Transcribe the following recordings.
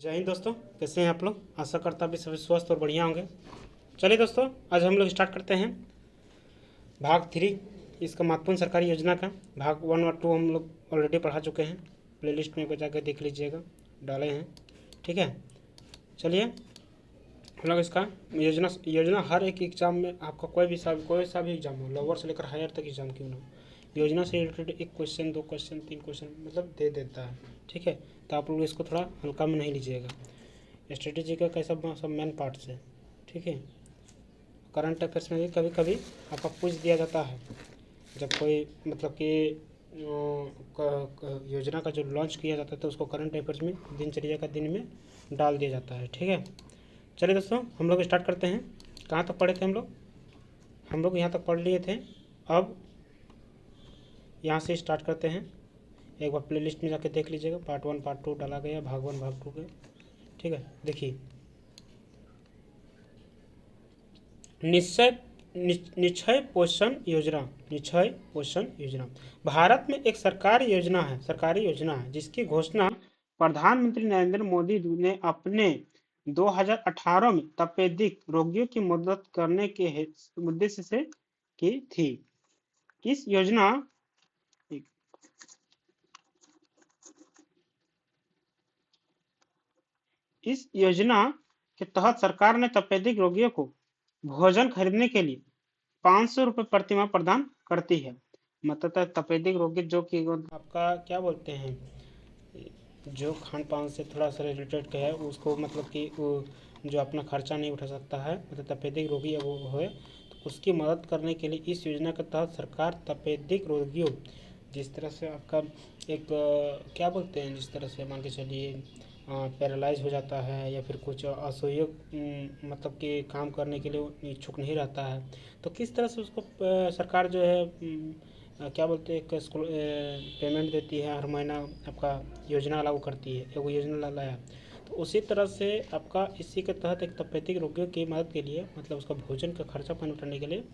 जय हिंद दोस्तों, कैसे हैं आप लोग। आशा करता भी सभी स्वस्थ और बढ़िया होंगे। चलिए दोस्तों, आज हम लोग स्टार्ट करते हैं भाग 3 इसका महत्वपूर्ण सरकारी योजना का। भाग 1 और 2 हम लोग ऑलरेडी पढ़ा चुके हैं, प्लेलिस्ट में जाकर देख लीजिएगा, डाले हैं। ठीक है, चलिए हम लोग इसका योजना हर एक एग्जाम में आपका कोई सा भी एग्जाम हो, लोअर से लेकर हायर तक एग्जाम क्यों ना हो, योजना से रिलेटेड एक क्वेश्चन, 2 क्वेश्चन, 3 क्वेश्चन मतलब दे देता है। ठीक है, तो आप लोग इसको थोड़ा हल्का में नहीं लीजिएगा। स्ट्रेटेजी का कैसा सब मेन पार्ट्स है। ठीक है, करंट अफेयर्स में भी कभी कभी आपका पूछ दिया जाता है, जब कोई मतलब कि योजना का जो लॉन्च किया जाता है तो उसको करंट अफेयर्स में दिनचर्या का दिन में डाल दिया जाता है। ठीक है, चलिए दोस्तों हम लोग स्टार्ट करते हैं। कहाँ तक पढ़े थे हम लोग यहाँ तक पढ़ लिए थे। अब यहाँ से स्टार्ट करते हैं। एक बार प्लेलिस्ट में जाके देख लीजिएगा, पार्ट 1 पार्ट 2 डाला गया, भाग 1 भाग 2 के। ठीक है, देखिए निश्चय पोषण योजना। निश्चय पोषण योजना भारत में एक सरकारी योजना है जिसकी घोषणा प्रधानमंत्री नरेंद्र मोदी ने अपने 2018 में तपेदिक रोगियों की मदद करने के उद्देश्य से की थी। इस योजना के तहत सरकार ने तपेदिक रोगियों को भोजन खरीदने के लिए 500 रुपये प्रति माह प्रदान करती है। मतलब तपेदिक रोगी जो कि आपका क्या बोलते हैं, जो खान पान से थोड़ा सा रिलेटेड है, उसको मतलब कि जो अपना खर्चा नहीं उठा सकता है, मतलब तपेदिक रोगी है वो है, तो उसकी मदद करने के लिए इस योजना के तहत सरकार तपेदिक रोगियों, जिस तरह से आपका एक क्या बोलते हैं, जिस तरह से मान के चलिए पैरालाइज हो जाता है या फिर कुछ असहयोग मतलब कि काम करने के लिए इच्छुक नहीं रहता है, तो किस तरह से उसको सरकार जो है क्या बोलते हैं, एक पेमेंट देती है हर महीना, आपका योजना लागू करती है, एक योजना लाया। तो उसी तरह से आपका इसी के तहत एक तपेदिक रोगियों की मदद के लिए, मतलब उसका भोजन का खर्चा पानी उठाने के लिए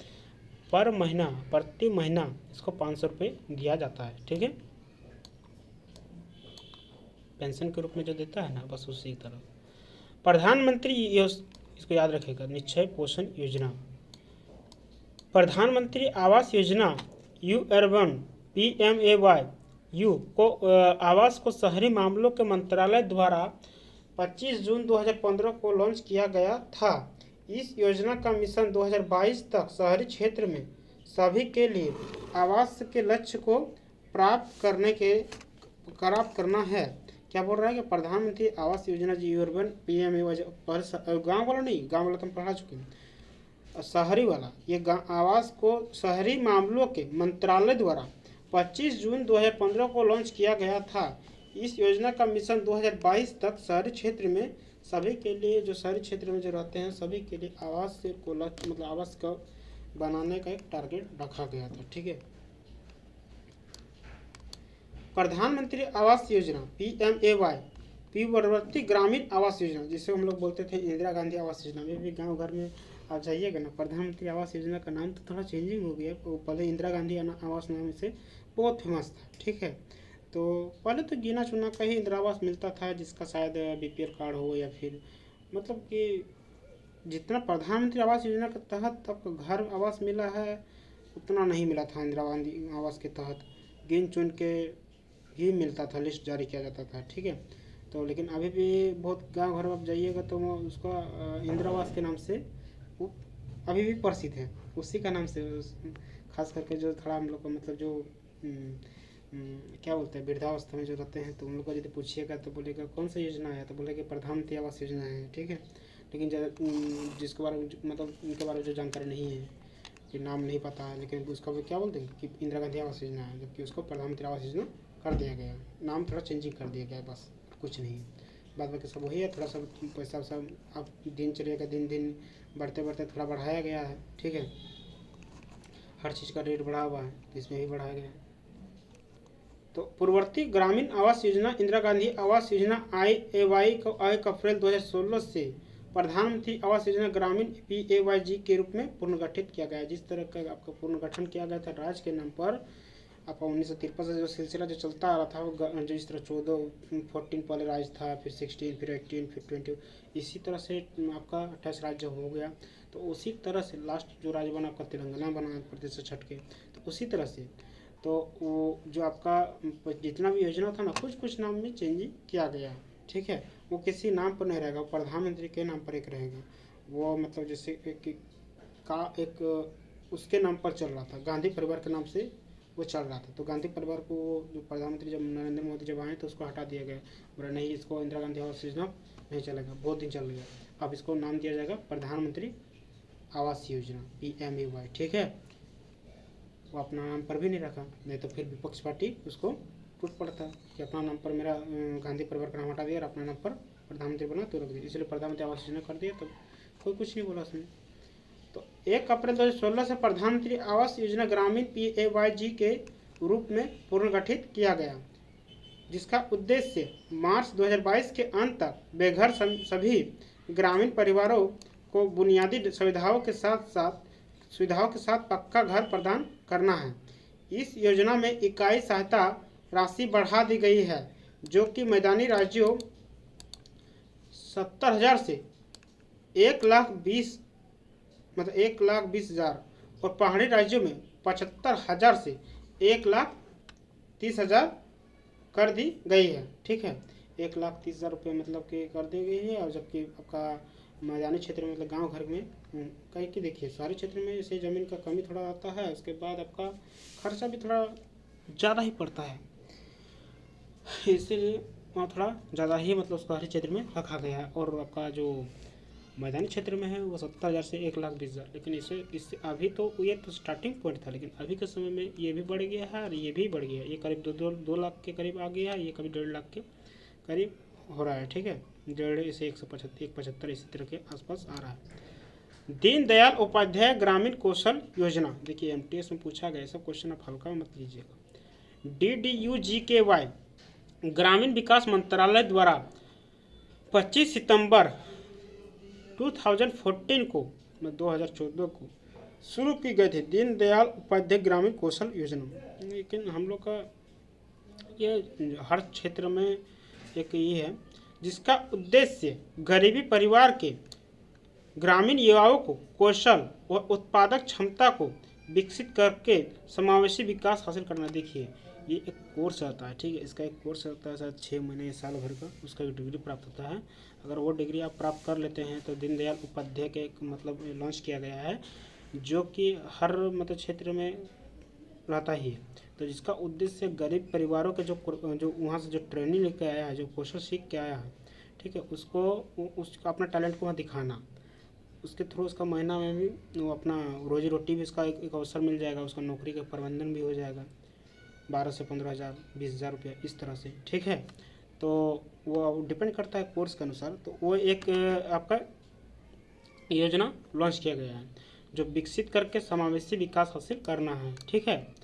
प्रति महीना इसको 500 रुपये दिया जाता है। ठीक है, पेंशन के रूप में जो देता है ना, बस उसी तरह प्रधानमंत्री इसको याद रखेगा, निश्चय पोषण योजना। प्रधानमंत्री Awas Yojana URBAN PMAY you को आवास को शहरी मामलों के मंत्रालय द्वारा 25 जून 2015 को लॉन्च किया गया था। इस योजना का मिशन 2022 तक शहरी क्षेत्र में सभी के लिए आवास के लक्ष्य को प्राप्त करना है। क्या बोल रहा है कि प्रधानमंत्री आवास योजना जी URBAN PMAY, गाँव वाला नहीं, गाँव वाला तो हम पढ़ा चुके हैं, शहरी वाला ये आवास को शहरी मामलों के मंत्रालय द्वारा 25 जून 2015 को लॉन्च किया गया था। इस योजना का मिशन 2022 तक शहरी क्षेत्र में सभी के लिए, जो शहरी क्षेत्र में जो रहते हैं सभी के लिए आवास को मतलब आवास का बनाने का एक टारगेट रखा गया था। ठीक है, प्रधानमंत्री आवास योजना PMAY पूर्ववर्ती ग्रामीण आवास योजना, जिसे हम लोग बोलते थे इंदिरा गांधी आवास योजना, में भी गांव घर में आप जाइएगा ना, प्रधानमंत्री आवास योजना का नाम तो थोड़ा चेंजिंग हो गया, वो पहले इंदिरा गांधी आवास नाम से बहुत फेमस था। ठीक है, तो पहले तो गिना चुना का ही इंदिरा आवास मिलता था, जिसका शायद BPL कार्ड हो या फिर मतलब कि जितना प्रधानमंत्री आवास योजना के तहत आपको घर आवास मिला है उतना नहीं मिला था इंदिरा गांधी आवास के तहत, गिन चुन के ही मिलता था, लिस्ट जारी किया जाता था। ठीक है, तो लेकिन अभी भी बहुत गांव घर आप जाइएगा तो उसका इंदिरा आवास के नाम से वो अभी भी प्रसिद्ध है, उसी का नाम से खास करके जो थोड़ा हम लोग को मतलब जो क्या बोलते हैं वृद्धावस्था में जो रहते हैं, तो उन लोग को यदि पूछिएगा तो बोलेगा कौन सा योजना है, तो बोलेगा प्रधानमंत्री आवास योजना है। ठीक है, लेकिन जिसके बारे में मतलब उनके बारे में जो जानकारी नहीं है, कि नाम नहीं पता है, लेकिन उसका भी क्या बोलते हैं कि इंदिरा गांधी आवास योजना है, जबकि उसको प्रधानमंत्री आवास योजना कर दिया गया, नाम थोड़ा चेंजिंग कर दिया गया, बस कुछ नहीं। बाद बाकी सब वही है, थोड़ा सा पैसा सब अब दिनचर्या का दिन दिन बढ़ते बढ़ते थोड़ा बढ़ाया गया है। ठीक है, हर चीज़ का रेट बढ़ा हुआ है, तो इसमें भी बढ़ाया गया है। तो पूर्ववर्ती ग्रामीण आवास योजना इंदिरा गांधी आवास योजना IAY को एक अप्रैल 2016 से प्रधानमंत्री आवास योजना ग्रामीण PAYG के रूप में पुनर्गठित किया गया। जिस तरह का आपका पुनर्गठन किया गया था राज्य के नाम पर, आपका 1953 से जो सिलसिला जो चलता आ रहा था, वो जो इस तरह 14 पहले राज्य था, फिर 16, फिर 18, फिर 20, इसी तरह से आपका 28 राज्य हो गया। तो उसी तरह से लास्ट जो राज्य बना आपका तेलंगाना बना आंध्र प्रदेश से छट के, तो उसी तरह से तो वो जो आपका जितना भी योजना था ना, कुछ कुछ नाम में चेंजिंग किया गया। ठीक है, वो किसी नाम पर नहीं रहेगा, प्रधानमंत्री के नाम पर एक रहेगा। वो मतलब जैसे एक उसके नाम पर चल रहा था, गांधी परिवार के नाम से वो चल रहा था। तो गांधी परिवार को जो प्रधानमंत्री जब नरेंद्र मोदी जब आए तो उसको हटा दिया गया, बोला नहीं इसको इंदिरा गांधी आवास योजना नहीं चलेगा, बहुत दिन चल गया, अब इसको नाम दिया जाएगा प्रधानमंत्री आवास योजना PMAY। ठीक है, वो अपना नाम पर भी नहीं रखा, नहीं तो फिर विपक्ष पार्टी उसको टूट पड़ता कि अपना नाम पर मेरा गांधी परिवार का नाम हटा दिया और अपना नाम पर प्रधानमंत्री बना तो रख दिया, इसलिए प्रधानमंत्री आवास योजना कर दिया, तो कोई कुछ नहीं बोला उसमें। तो 1 अप्रैल 2016 से प्रधानमंत्री आवास योजना ग्रामीण PAYG के रूप में पुनर्गठित किया गया, जिसका उद्देश्य मार्च 2022 के अंत तक बेघर सभी ग्रामीण परिवारों को बुनियादी सुविधाओं के साथ पक्का घर प्रदान करना है। इस योजना में इकाई सहायता राशि बढ़ा दी गई है, जो कि मैदानी राज्यों 70,000 से 1,20,000 और पहाड़ी राज्यों में 75,000 से 1,30,000 कर दी गई है। ठीक है, 1,30,000 रुपये मतलब कि कर दी गई है। और जबकि आपका मैदानी क्षेत्र में मतलब गांव घर में कहीं की देखिए, शहरी क्षेत्र में जैसे ज़मीन का कमी थोड़ा आता है, उसके बाद आपका खर्चा भी थोड़ा ज़्यादा ही पड़ता है, इसीलिए वहाँ थोड़ा ज़्यादा ही मतलब शहरी क्षेत्र में रखा गया है। और आपका जो मैदानी क्षेत्र में है वो 70,000 से 1,20,000, लेकिन इससे अभी तो ये तो स्टार्टिंग पॉइंट था, लेकिन अभी के समय में ये भी बढ़ गया है और ये भी बढ़ गया है, ये करीब 2 लाख के करीब आ गया है, ये करीब 1.5 लाख के करीब हो रहा है। ठीक है, 1.5 से 175 इसी तरह के आसपास आ रहा है। दीनदयाल उपाध्याय ग्रामीण कौशल योजना, देखिए MTS में पूछा गया, सब क्वेश्चन आप हल्का मत लीजिएगा। DDU-GKY ग्रामीण विकास मंत्रालय द्वारा 25 सितंबर 2014 को 2014 को शुरू की गई थी दीनदयाल उपाध्याय ग्रामीण कौशल योजना। लेकिन हम लोग का ये हर क्षेत्र में एक ये है, जिसका उद्देश्य गरीबी परिवार के ग्रामीण युवाओं को कौशल और उत्पादक क्षमता को विकसित करके समावेशी विकास हासिल करना। देखिए ये एक कोर्स आता है, ठीक है, इसका एक कोर्स होता है शायद 6 महीने साल भर का, उसका एक डिग्री प्राप्त होता है। अगर वो डिग्री आप प्राप्त कर लेते हैं तो दीनदयाल उपाध्याय के एक मतलब लॉन्च किया गया है, जो कि हर मतलब क्षेत्र में रहता ही है। तो जिसका उद्देश्य गरीब परिवारों के जो वहाँ से जो ट्रेनिंग लेके आया है, जो कौशल सीख के आया है, ठीक है, उसको उसका अपना टैलेंट को वहाँ दिखाना, उसके थ्रू उसका महीना में भी वो अपना रोजी रोटी भी उसका एक अवसर मिल जाएगा, उसका नौकरी का प्रबंधन भी हो जाएगा, 12 से 15,000 20,000 रुपये इस तरह से। ठीक है, तो वो डिपेंड करता है कोर्स के अनुसार। तो वो एक आपका योजना लॉन्च किया गया है, जो विकसित करके समावेशी विकास हासिल करना है। ठीक है,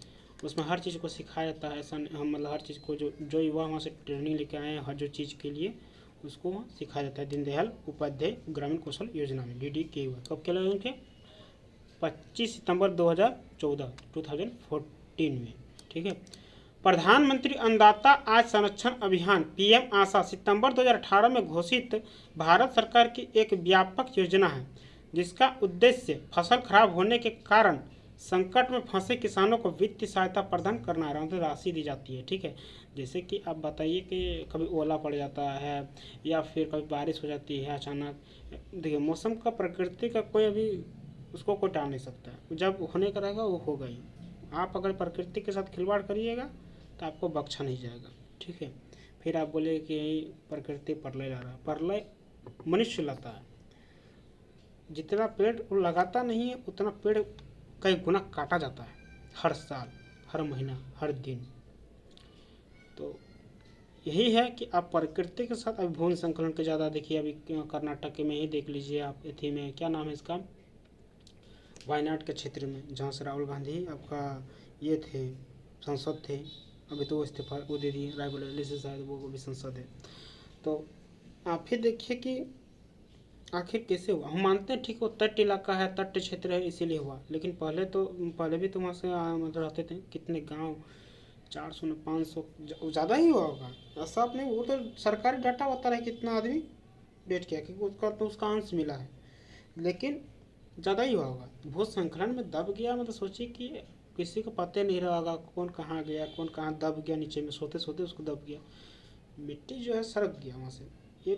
उसमें हर चीज़ को सिखाया जाता है, ऐसा हम मतलब हर चीज़ को जो युवा वहाँ से ट्रेनिंग लेके आए हैं हर जो चीज़ के लिए उसको वहाँ सिखाया जाता है दीनदयाल उपाध्याय ग्रामीण कौशल योजना में DDKY। कब के लगे थे? 25 सितंबर 2014 में। ठीक है, प्रधानमंत्री अन्नदाता आय संरक्षण अभियान PM आशा सितंबर 2018 में घोषित भारत सरकार की एक व्यापक योजना है, जिसका उद्देश्य फसल खराब होने के कारण संकट में फंसे किसानों को वित्तीय सहायता प्रदान करना है, मतलब राशि दी जाती है। ठीक है, जैसे कि आप बताइए कि कभी ओला पड़ जाता है या फिर कभी बारिश हो जाती है अचानक। देखिए मौसम का प्रकृति का कोई अभी उसको कोई टाल नहीं सकता है, जब होने का रहेगा वो होगा ही। आप अगर प्रकृति के साथ खिलवाड़ करिएगा तो आपको बख्शा नहीं जाएगा। ठीक है, फिर आप बोले कि प्रकृति प्रलय ला रहा है, प्रलय मनुष्य लाता है। जितना पेड़ वो लगाता नहीं है उतना पेड़ कई गुना काटा जाता है, हर साल, हर महीना, हर दिन। तो यही है कि आप प्रकृति के साथ अभी भूमि संकलन के ज़्यादा देखिए, अभी कर्नाटक में ही देख लीजिए आप, एथी में क्या नाम है इसका, वायनाड के क्षेत्र में, जहाँ से राहुल गांधी आपका ये थे सांसद थे, अभी तो वो इस्तीफा वो दे दिए, रायबरेली से शायद वो भी सांसद है। तो आप फिर देखिए कि आखिर कैसे हुआ। हम मानते हैं ठीक वो तट इलाका है, तट क्षेत्र है इसीलिए हुआ, लेकिन पहले भी तो वहाँ से मतलब रहते थे, कितने गांव 400 ना 500 ज़्यादा ही हुआ होगा। ऐसा आपने, वो तो सरकारी डाटा बता रहा है कितना आदमी डेट किया, क्योंकि उसका तो उसका अंश मिला है, लेकिन ज़्यादा ही हुआ होगा। भूस्खलन में दब गया, मतलब सोचिए कि किसी को पता नहीं रहा होगा कौन कहाँ गया, कौन कहाँ दब गया, नीचे में सोते सोते उसको दब गया, मिट्टी जो है सरक गया वहाँ से, ये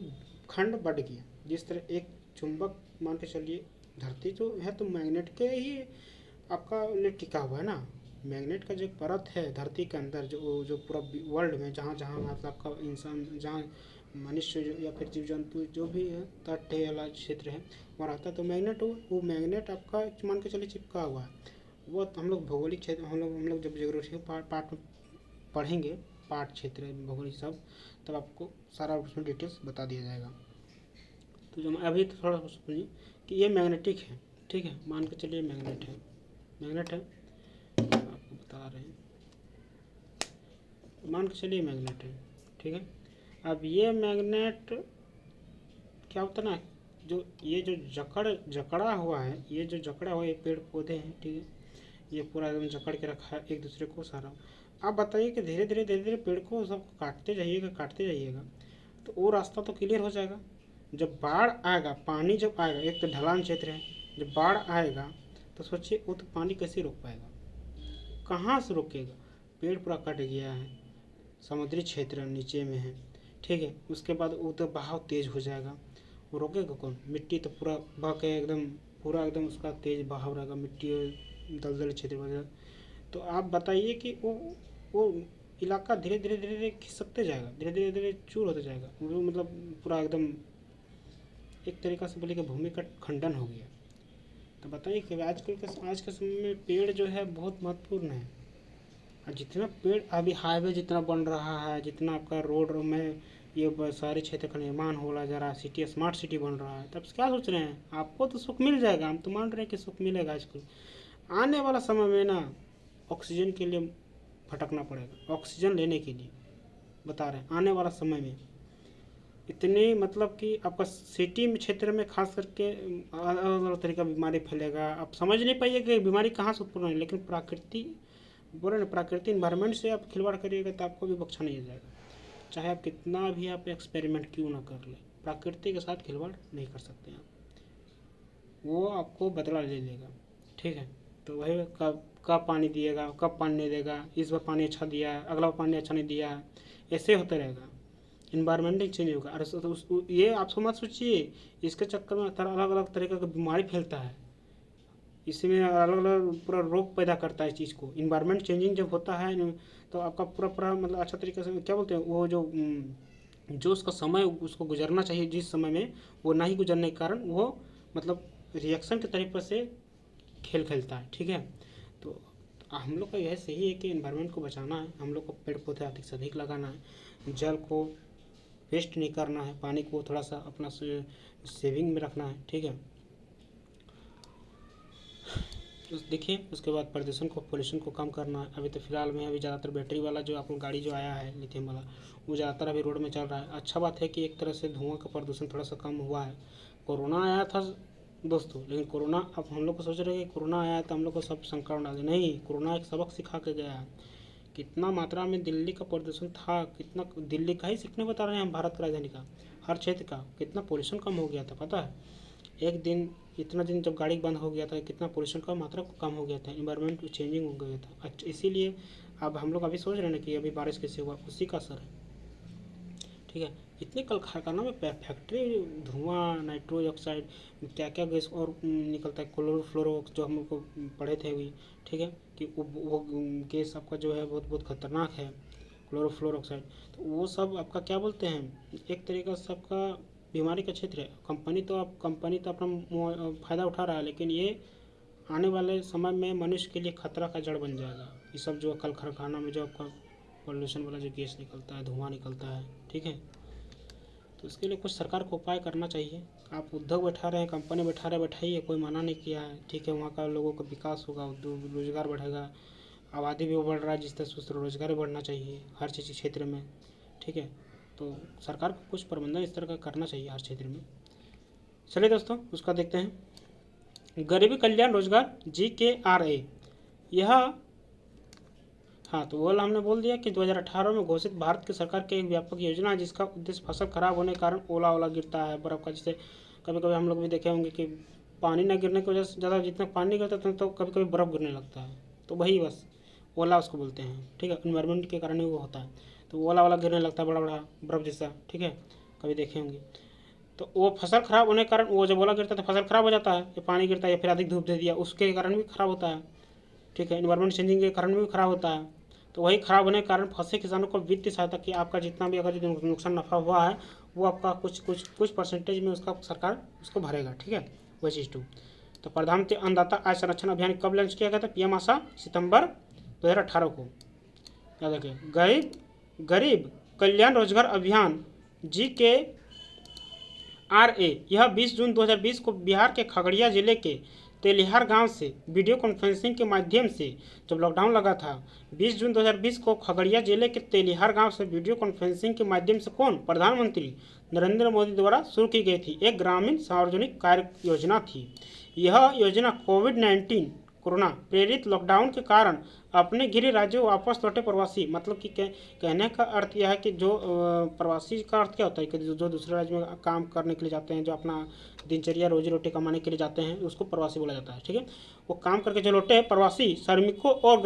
खंड बढ़ गया। जिस तरह एक चुंबक मान के चलिए, धरती जो है तो मैग्नेट के ही आपका लिए टिका हुआ है ना। मैग्नेट का जो एक परत है धरती के अंदर, जो पूरा वर्ल्ड में जहाँ जहाँ मतलब आपका इंसान, जहाँ मनुष्य या फिर जीव जंतु जो भी है तट है वाला क्षेत्र है वहाँ रहता है, तो मैग्नेट वो मैग्नेट आपका मान के चलिए चिपका हुआ है। वो हम लोग भौगोलिक क्षेत्र, हम लोग जब जियोग्राफी पार्ट पढ़ेंगे, पाठ क्षेत्र भौगोलिक सब, तब आपको सारा उसमें डिटेल्स बता दिया जाएगा। तो जो अभी तो थोड़ा सुनिए कि ये मैग्नेटिक है, ठीक है, मान के चलिए मैग्नेट है, मैग्नेट है, आपको बता रहे हैं, मान के चलिए मैग्नेट है, ठीक है। अब ये मैग्नेट क्या होता है ना, जो ये जो जकड़ा हुआ है, ये जो जकड़ा हुआ ये पेड़ पौधे हैं, ठीक है, ये पूरा एकदम जकड़ के रखा है एक दूसरे को सारा। आप बताइए कि धीरे धीरे पेड़ को सब काटते जाइएगा तो वो रास्ता तो क्लियर हो जाएगा। जब बाढ़ आएगा, पानी जब आएगा, एक तो ढलान क्षेत्र है, जब बाढ़ आएगा तो सोचिए वो तो पानी कैसे रोक पाएगा, कहाँ से रोकेगा। पेड़ पूरा कट गया है, समुद्री क्षेत्र नीचे में है, ठीक है, उसके बाद वो तो बहाव तेज हो जाएगा, वो रोकेगा कौन, मिट्टी तो पूरा बह के एकदम पूरा एकदम उसका तेज बहाव रहेगा, मिट्टी दलदल क्षेत्र वगैरह। तो आप बताइए कि वो इलाका धीरे धीरे खिसकते जाएगा, धीरे चूर होते जाएगा, वो मतलब पूरा एकदम एक तरीका से बोले कि भूमि का खंडन हो गया। तो बताइए कि आज के समय में पेड़ जो है बहुत महत्वपूर्ण है। और जितना पेड़ अभी हाईवे जितना बन रहा है, जितना आपका रोड में ये शहरी क्षेत्र का निर्माण हो रहा जा रहा है, सिटी स्मार्ट सिटी बन रहा है, तब क्या सोच रहे हैं, आपको तो सुख मिल जाएगा, हम तो मान रहे हैं कि सुख मिलेगा। आजकल आने वाला समय में ना ऑक्सीजन के लिए भटकना पड़ेगा, ऑक्सीजन लेने के लिए बता रहे हैं। आने वाला समय में इतनी मतलब कि आपका सिटी में क्षेत्र में खास करके अलग अलग तरह का बीमारी फैलेगा। आप समझ नहीं पाइए कि बीमारी कहाँ से उत्पन्न है, लेकिन प्रकृति बोले ना, प्राकृतिक इन्वायरमेंट से आप खिलवाड़ करिएगा तो आपको भी बख्शा नहीं जाएगा। चाहे आप कितना भी आप एक्सपेरिमेंट क्यों ना कर ले, प्रकृति के साथ खिलवाड़ नहीं कर सकते आप, वो आपको बदला ले लेगा, ठीक है। तो वही कब पानी दिएगा, कब पानी नहीं देगा, इस बार पानी अच्छा दिया है, अगला पानी अच्छा नहीं दिया है, ऐसे होता रहेगा, इन्वायरमेंट चेंज होगा। अरे तो ये आप मत सोचिए, इसके चक्कर में अलग अलग तरीके का बीमारी फैलता है, इसमें अलग अलग पूरा रोग पैदा करता है इस चीज़ को। इन्वायरमेंट चेंजिंग जब होता है तो आपका पूरा पूरा मतलब अच्छा तरीके से क्या बोलते हैं, वो जो उसका समय उसको गुजरना चाहिए जिस समय में, वो ना ही गुजरने के कारण वो मतलब रिएक्शन के तरीके से खेल खेलता है, ठीक है। तो हम लोग का यह सही है कि इन्वायरमेंट को बचाना है, हम लोग को पेड़ पौधे अधिक से अधिक लगाना है, जल को वेस्ट नहीं करना है, पानी को थोड़ा सा अपना सेविंग में रखना है, ठीक है। देखिए उसके बाद प्रदूषण को, पोल्यूशन को कम करना है। अभी तो फिलहाल में अभी ज़्यादातर बैटरी वाला जो आपको गाड़ी जो आया है लिथियम वाला, वो ज़्यादातर अभी रोड में चल रहा है। अच्छा बात है कि एक तरह से धुआं का प्रदूषण थोड़ा सा कम हुआ है। कोरोना आया था दोस्तों, लेकिन कोरोना, अब हम लोग को सोच रहे हैं कि कोरोना आया है तो हम लोग को सब संक्रमण डाल दे, नहीं, कोरोना एक सबक सिखा के गया है। कितना मात्रा में दिल्ली का प्रदूषण था, कितना दिल्ली का ही सीखने बता रहे हैं हम, भारत की राजधानी का, हर क्षेत्र का कितना पोल्यूशन कम हो गया था पता है। एक दिन, इतना दिन जब गाड़ी बंद हो गया था, कितना पोल्यूशन का मात्रा कम हो गया था, इन्वायरमेंट चेंजिंग हो गया था। अच्छा, इसीलिए अब हम लोग अभी सोच रहे हैं ना कि अभी बारिश कैसे हुआ, उसी का असर है, ठीक है। इतने कल कारखानों में फैक्ट्री धुआं, नाइट्रोज ऑक्साइड, क्या क्या गैस और निकलता है, क्लोरोफ्लोरो जो हम लोग को पढ़े थे अभी, ठीक है, कि वो गैस आपका जो है बहुत बहुत खतरनाक है, क्लोरोफ्लोरो ऑक्साइड। तो वो सब आपका क्या बोलते हैं, एक तरीका से आपका बीमारी का क्षेत्र है। कंपनी तो अपना फ़ायदा उठा रहा है, लेकिन ये आने वाले समय में मनुष्य के लिए खतरा का जड़ बन जाएगा। ये सब जो कल कारखाना में जो आपका पॉल्यूशन वाला जो गैस निकलता है, धुआं निकलता है, ठीक है। तो इसके लिए कुछ सरकार को उपाय करना चाहिए। आप उद्योग बैठा रहे हैं, कंपनी बैठा रहे, बैठाइए, कोई मना नहीं किया है, ठीक है। वहाँ का लोगों का विकास होगा, उद्योग रोजगार बढ़ेगा, आबादी भी बढ़ रहा है, जिस तरह से उस तरह रोजगार भी बढ़ना चाहिए हर चीज़ क्षेत्र में, ठीक है। तो सरकार को कुछ प्रबंधन इस तरह का करना चाहिए हर क्षेत्र में। चलिए दोस्तों, उसका देखते हैं। गरीबी कल्याण रोजगार GKRA, यह हाँ, तो वो वाला हमने बोल दिया कि 2018 में घोषित भारत की सरकार की एक व्यापक योजना है जिसका उद्देश्य फसल खराब होने के कारण ओला गिरता है बर्फ़ का। जैसे कभी कभी हम लोग भी देखे होंगे कि पानी न गिरने की वजह से ज़्यादा जितना पानी गिरता है तो कभी कभी बर्फ़ गिरने लगता है, तो वही बस ओला उसको बोलते हैं। ठीक है, इन्वायरमेंट के कारण ही वो होता है। तो ओला गिरने लगता है बड़ा बड़ा बर्फ़ जैसा। ठीक है, कभी देखे होंगे। तो वो फसल खराब होने के कारण, वो जब ओला गिरता है तो फसल खराब हो जाता है, या पानी गिरता है या फिर अधिक धूप दे दिया उसके कारण भी खराब होता है। ठीक है, इन्वायरमेंट चेंजिंग के कारण भी खराब होता है। तो वही खराब होने के कारण फंसे किसानों को वित्तीय सहायता की आपका जितना भी अगर जो नुकसान नफा हुआ है वो आपका कुछ परसेंटेज में उसका सरकार उसको भरेगा। ठीक है, वही चीज़ टू। तो प्रधानमंत्री अन्नदाता आय संरक्षण अभियान कब लॉन्च किया गया था? पीएम आशा सितंबर 2018 को। याद रखिए, गरीब कल्याण रोजगार अभियान GKRA यह 20 जून 2020 को बिहार के खगड़िया जिले के तेलिहार गांव से वीडियो कॉन्फ्रेंसिंग के माध्यम से, जब लॉकडाउन लगा था 20 जून 2020 को खगड़िया जिले के तेलिहार गांव से वीडियो कॉन्फ्रेंसिंग के माध्यम से कौन? प्रधानमंत्री नरेंद्र मोदी द्वारा शुरू की गई थी। एक ग्रामीण सार्वजनिक कार्य योजना थी। यह योजना कोविड-19 कोरोना प्रेरित लॉकडाउन के कारण अपने गृह राज्यों वापस लौटे प्रवासी, मतलब कि कहने का अर्थ यह है कि जो प्रवासी का अर्थ क्या होता है कि जो दूसरे राज्य में काम करने के लिए जाते हैं, जो अपना दिनचर्या रोजी रोटी कमाने के लिए जाते हैं, उसको प्रवासी बोला जाता है। ठीक है, वो काम करके जो लौटे हैं प्रवासी श्रमिकों और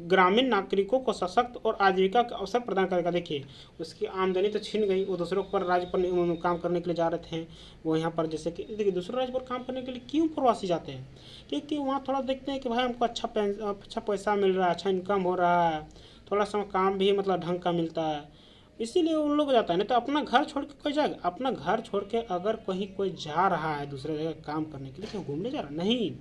ग्रामीण नागरिकों को सशक्त और आजीविका का अवसर प्रदान करेगा। देखिए, उसकी आमदनी तो छीन गई, वो दूसरों पर राज्य पर काम करने के लिए जा रहे थे, वो यहाँ पर जैसे कि देखिए दूसरे राज्य पर काम करने के लिए क्यों प्रवासी जाते हैं? क्योंकि वहाँ थोड़ा देखते हैं कि भाई हमको अच्छा पैसा मिल रहा है, अच्छा इनकम हो रहा है, थोड़ा सा काम भी मतलब ढंग का मिलता है, इसीलिए उन लोग जाता है। नहीं तो अपना घर छोड़ के कोई जाएगा? अपना घर छोड़ के अगर कहीं कोई जा रहा है दूसरे जगह काम करने के लिए, क्यों घूमने जा रहा है? नहीं,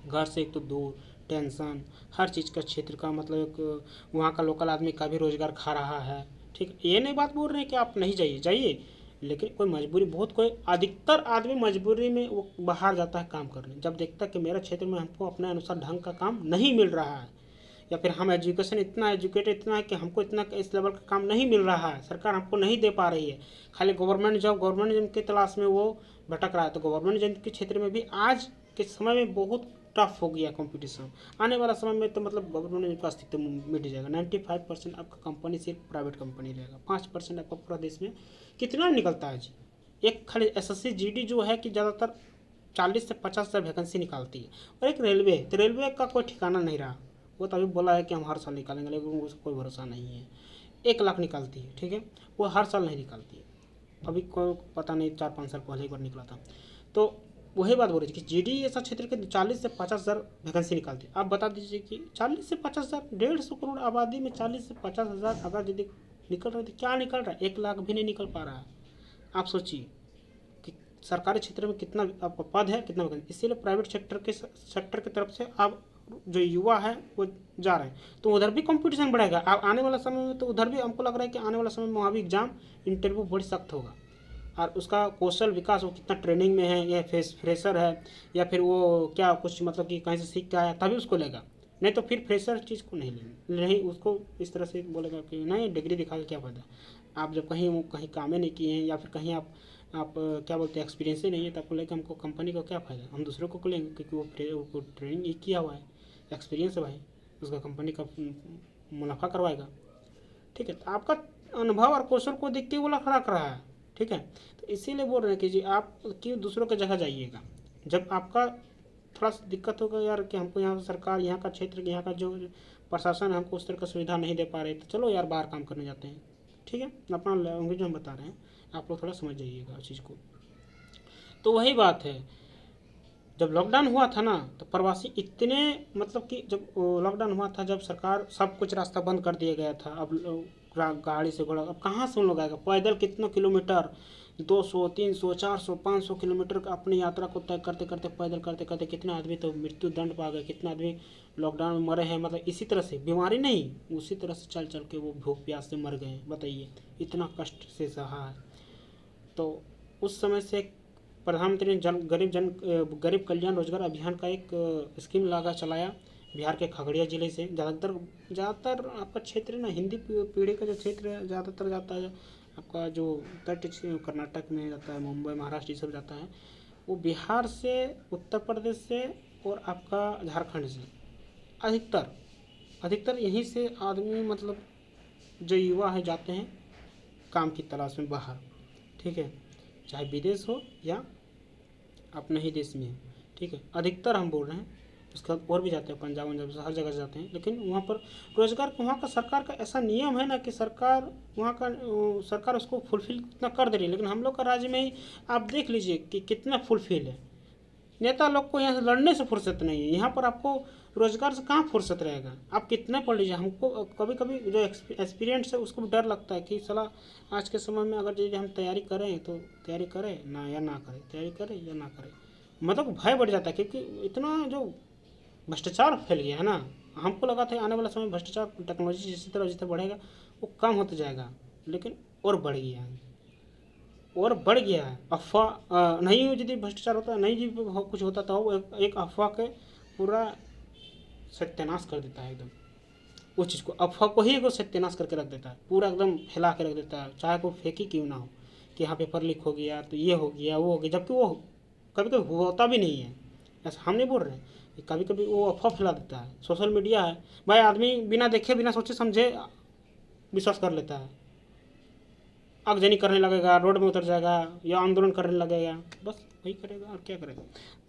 घर से एक तो दूर, टेंशन, हर चीज़ का क्षेत्र का मतलब एक वहाँ का लोकल आदमी का भी रोजगार खा रहा है। ठीक, ये नहीं बात बोल रहे हैं कि आप नहीं जाइए, लेकिन कोई मजबूरी, बहुत कोई अधिकतर आदमी मजबूरी में वो बाहर जाता है काम करने, जब देखता है कि मेरे क्षेत्र में हमको अपने अनुसार ढंग का काम नहीं मिल रहा है, या फिर हम एजुकेटेड इतना है कि हमको इतना इस लेवल का काम नहीं मिल रहा है, सरकार हमको नहीं दे पा रही है, खाली गवर्नमेंट जॉब की तलाश में वो भटक रहा है। तो गवर्नमेंट जॉब के क्षेत्र में भी आज के समय में बहुत टफ हो गया कंपटीशन। आने वाला समय में तो मतलब गवर्नमेंट जॉब का अस्तित्व मिट जाएगा। 95% आपका कंपनी सिर्फ प्राइवेट कंपनी रहेगा, 5% आपका पूरा देश में कितना निकलता है जी? एक खाली SSC GD जो है कि ज़्यादातर 40 से 50 हज़ार वैकेंसी निकालती है। और एक रेलवे, तो रेलवे का कोई ठिकाना नहीं रहा। वो तो अभी बोला है कि हम हर साल निकालेंगे, लेकिन उसका कोई भरोसा नहीं है। 1 लाख निकालती है, ठीक है, वो हर साल नहीं निकालती है। अभी कोई पता नहीं 4-5 साल पहले एक बार निकला था। तो वही बात बोल रही थी कि GD ऐसा क्षेत्र के 40 से 50 हज़ार वैकेंसी निकालती है। आप बता दीजिए कि 40 से 50 हज़ार, 150 करोड़ आबादी में 40 से 50 हज़ार अगर यदि निकल रहा है तो क्या निकल रहा है? 1 लाख भी नहीं निकल पा रहा है। आप सोचिए कि सरकारी क्षेत्र में कितना आपका पद है, कितना वैकेंसी। इसीलिए प्राइवेट सेक्टर की तरफ से आप जो युवा है वो जा रहे हैं, तो उधर भी कंपटीशन बढ़ेगा। अब आने वाला समय में तो उधर भी हमको लग रहा है कि आने वाला समय में वहाँ भी एग्जाम इंटरव्यू बड़ी सख्त होगा। और उसका कौशल विकास, वो कितना ट्रेनिंग में है, या फ्रेशर है, या फिर वो क्या कुछ मतलब कि कहीं से सीख के आया तभी उसको लेगा। नहीं तो फिर फ्रेशर चीज़ को नहीं उसको इस तरह से बोलेगा कि नहीं, डिग्री दिखा के क्या फ़ायदा। आप जब कहीं काम ही नहीं किए हैं, या फिर कहीं आप क्या बोलते हैं एक्सपीरियंस ही नहीं है, तो आपको लेकर हमको कंपनी का क्या फ़ायदा? हम दूसरों को लेंगे क्योंकि वो ट्रेनिंग ही किया हुआ है, एक्सपीरियंस है भाई, उसका कंपनी का मुनाफा करवाएगा। ठीक है, तो आपका अनुभव और कौशल को देख के वो खड़ा कर रहा है। ठीक है, तो इसीलिए बोल रहे हैं कि जी आप क्यों दूसरों की जगह जाइएगा। जब आपका थोड़ा सा दिक्कत होगा यार कि हमको यहाँ सरकार, यहाँ का क्षेत्र, यहाँ का जो प्रशासन हमको उस तरह का सुविधा नहीं दे पा रहे, तो चलो यार बाहर काम करने जाते हैं। ठीक है, अपना लैंग्वेज हम बता रहे हैं, आप लोग थोड़ा समझ जाइएगा उस चीज़ को। तो वही बात है, जब लॉकडाउन हुआ था ना तो प्रवासी इतने, मतलब कि जब लॉकडाउन हुआ था, जब सरकार सब कुछ रास्ता बंद कर दिया गया था, अब गाड़ी से घोड़ा, अब कहाँ से उन लोग आएगा? पैदल कितनों किलोमीटर, 200, 300, 400, 500 किलोमीटर का अपनी यात्रा को तय करते करते, पैदल करते करते कितने आदमी तो मृत्यु दंड पा गए, कितने आदमी लॉकडाउन में मरे हैं। मतलब इसी तरह से, बीमारी नहीं, उसी तरह से चल चल के वो भूख प्यास से मर गए। बताइए, इतना कष्ट से सहा है। तो उस समय से प्रधानमंत्री ने गरीब कल्याण रोजगार अभियान का एक स्कीम चलाया बिहार के खगड़िया जिले से। ज़्यादातर आपका क्षेत्र ना हिंदी पीढ़ी का जो क्षेत्र है ज़्यादातर जाता है, आपका जो तट कर्नाटक में जाता है, मुंबई, महाराष्ट्र, ये सब जाता है। वो बिहार से, उत्तर प्रदेश से और आपका झारखंड से अधिकतर अधिकतर यहीं से आदमी मतलब जो युवा है जाते हैं काम की तलाश में बाहर, ठीक है, चाहे विदेश हो या अपने ही देश में हो, ठीक है, अधिकतर हम बोल रहे हैं। उसके बाद और भी जाते हैं, पंजाब वंजाब से हर जगह से जाते हैं, लेकिन वहाँ पर रोजगार वहाँ का सरकार का ऐसा नियम है ना कि सरकार वहाँ का सरकार उसको फुलफिल इतना कर दे रही है, लेकिन हम लोग का राज्य में ही आप देख लीजिए कि कितना फुलफिल है। नेता लोग को यहाँ से लड़ने से फुर्सत नहीं है, यहाँ पर आपको रोजगार से कहाँ फुर्सत रहेगा। आप कितना पढ़ लीजिए, हमको कभी कभी जो एक्सपीरियंस है उसको भी डर लगता है कि साला आज के समय में अगर यदि हम तैयारी करें तो तैयारी करें ना या ना करें, तैयारी करें या ना करें, मतलब भय बढ़ जाता है, क्योंकि इतना जो भ्रष्टाचार फैल गया है ना। हमको लगा था आने वाला समय भ्रष्टाचार टेक्नोलॉजी जिस तरह बढ़ेगा वो कम होता जाएगा, लेकिन और बढ़ गया है, और बढ़ गया है। अफवाह नहीं यदि भ्रष्टाचार होता, नहीं जी कुछ होता था, वो एक अफवाह के पूरा सत्यानाश कर देता है एकदम। उस चीज़ को, अफवाह को ही वो सत्यानाश करके रख देता है, पूरा एकदम फैला के रख देता है, चाहे कोई फेक ही क्यों ना हो कि हाँ पेपर लीक हो गया तो ये हो गया वो हो गया, जबकि वो कभी कभी होता भी नहीं है। ऐसा हम नहीं बोल रहे हैं, कभी कभी वो अफवाह फैला देता है। सोशल मीडिया है भाई, आदमी बिना देखे बिना सोचे समझे विश्वास कर लेता है, आगजनी करने लगेगा, रोड में उतर जाएगा या आंदोलन करने लगेगा, बस वही करेगा और क्या करेगा।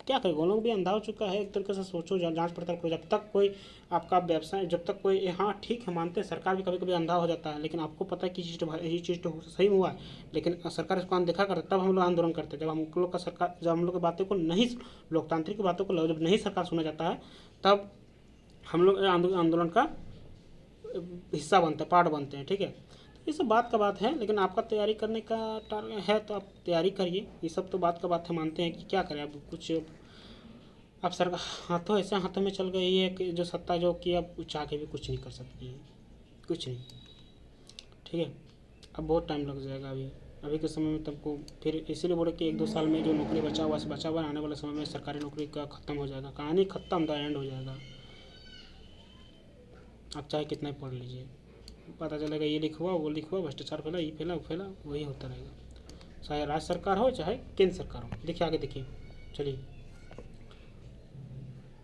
क्या करेगा, वो लोग भी अंधा हो चुका है एक तरीके से। सोचो, जांच पड़ताल करो, जब तक कोई आपका व्यवसाय, जब तक कोई, हाँ ठीक है मानते हैं सरकार भी कभी कभी अंधा हो जाता है, लेकिन आपको पता है कि ये चीज़ तो सही हुआ है, लेकिन सरकार इसको अनदेखा करता है, तब हम लोग आंदोलन करते हैं। जब हम लोग का सरकार, जब हम लोग की बातों को नहीं, लोकतांत्रिक बातों को जब नहीं सरकार सुना जाता है, तब हम लोग आंदोलन का हिस्सा बनते हैं, पार्ट बनते हैं, ठीक है। ये सब बात का बात है, लेकिन आपका तैयारी करने का टारगेट है तो आप तैयारी करिए। ये सब तो बात का बात है, मानते हैं कि क्या करें अब कुछ, अब सरकार हाथों ऐसे हाथों में चल गई है कि जो सत्ता जो कि अब चाह के भी कुछ नहीं कर सकती है, कुछ नहीं, ठीक है। अब बहुत टाइम लग जाएगा अभी के समय में तुमको, फिर इसीलिए बोले कि 1-2 साल में जो नौकरी बचा हुआ आने वाले समय में सरकारी नौकरी का ख़त्म हो जाएगा, कहानी ख़त्म, द एंड हो जाएगा। आप चाहे कितना ही पढ़ लीजिए, पता चलेगा ये लिखा हुआ वो लिखा हुआ, भ्रष्टाचार फैला, ये फैला वो फैला, वही होता रहेगा, चाहे राज्य सरकार हो चाहे केंद्र सरकार हो। देखिए आगे देखिए, चलिए।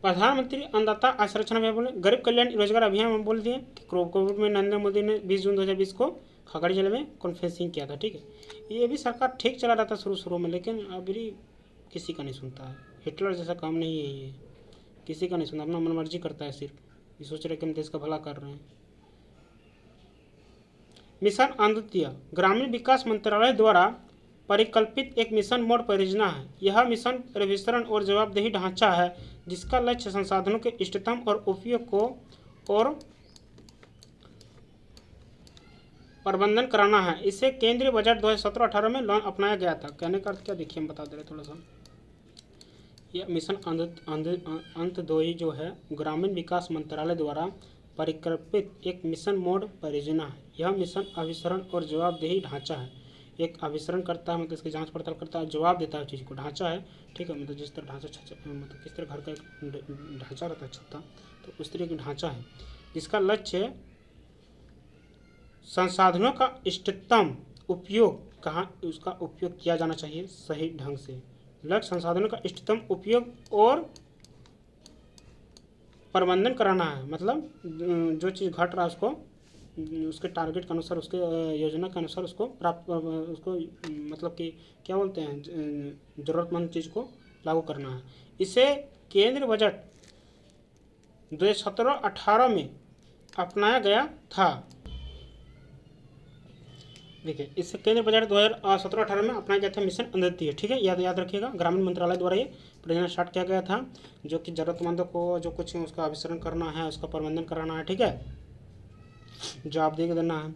प्रधानमंत्री अन्नदाता आय संरक्षण अभियान बोले, गरीब कल्याण रोजगार अभियान हम बोल दिए कि कोविड में नरेंद्र मोदी ने 20 जून 2020 को खगड़िया जिले में कॉन्फ्रेंसिंग किया था, ठीक है। ये भी सरकार ठीक चला रहा था शुरू में, लेकिन अभी किसी का नहीं सुनता है। हिटलर जैसा काम नहीं है ये, किसी का नहीं सुनता, अपना मनमर्जी करता है, सिर्फ ये सोच रहे कि हम देश का भला कर रहे हैं। मिशन अद्वितीय ग्रामीण विकास मंत्रालय द्वारा परिकल्पित एक मिशन मोड परियोजना है। यह मिशन विस्तरण और जवाबदेही ढांचा है जिसका लक्ष्य संसाधनों के इष्टतम और उपयोग को और प्रबंधन कराना है। इसे केंद्रीय बजट 2017-18 में अपनाया गया था। कहने का अर्थ क्या, देखिए हम बता दे रहे थोड़ा सा। यह मिशन अंत्योदय जो है ग्रामीण विकास मंत्रालय द्वारा परिकल्पित एक मिशन मोड परियोजना है। यह मिशन अभिसरण और जवाबदेही ढांचा है। एक अभिसरण करता है मतलब इसकी जांच पड़ताल करता है, जवाब देता है चीज़ को, ढांचा है, ठीक है, मतलब जिस तरह ढांचा मतलब किस तरह घर का ढांचा रहता है छत्ता, तो उस तरह की ढांचा है जिसका लक्ष्य संसाधनों का इष्टतम उपयोग, कहाँ उसका उपयोग किया जाना चाहिए सही ढंग से। लक्ष्य संसाधनों का इष्टतम उपयोग और प्रबंधन कराना है, मतलब जो चीज़ घट रहा है उसको उसके टारगेट के अनुसार, उसके योजना के अनुसार उसको प्राप्त, उसको मतलब कि क्या बोलते हैं, ज़रूरतमंद चीज़ को लागू करना है। इसे केंद्रीय बजट 2017-18 में अपनाया गया था। देखिए, इससे केंद्रीय बजट 2017-18 में अपनाया गया था मिशन अद्वितीय, ठीक है, याद रखिएगा। ग्रामीण मंत्रालय द्वारा ये परियोजना स्टार्ट किया गया था, जो कि ज़रूरतमंदों को जो कुछ उसका अभिसरण करना है, उसका प्रबंधन कराना है, ठीक है, जवाबदेही देना है।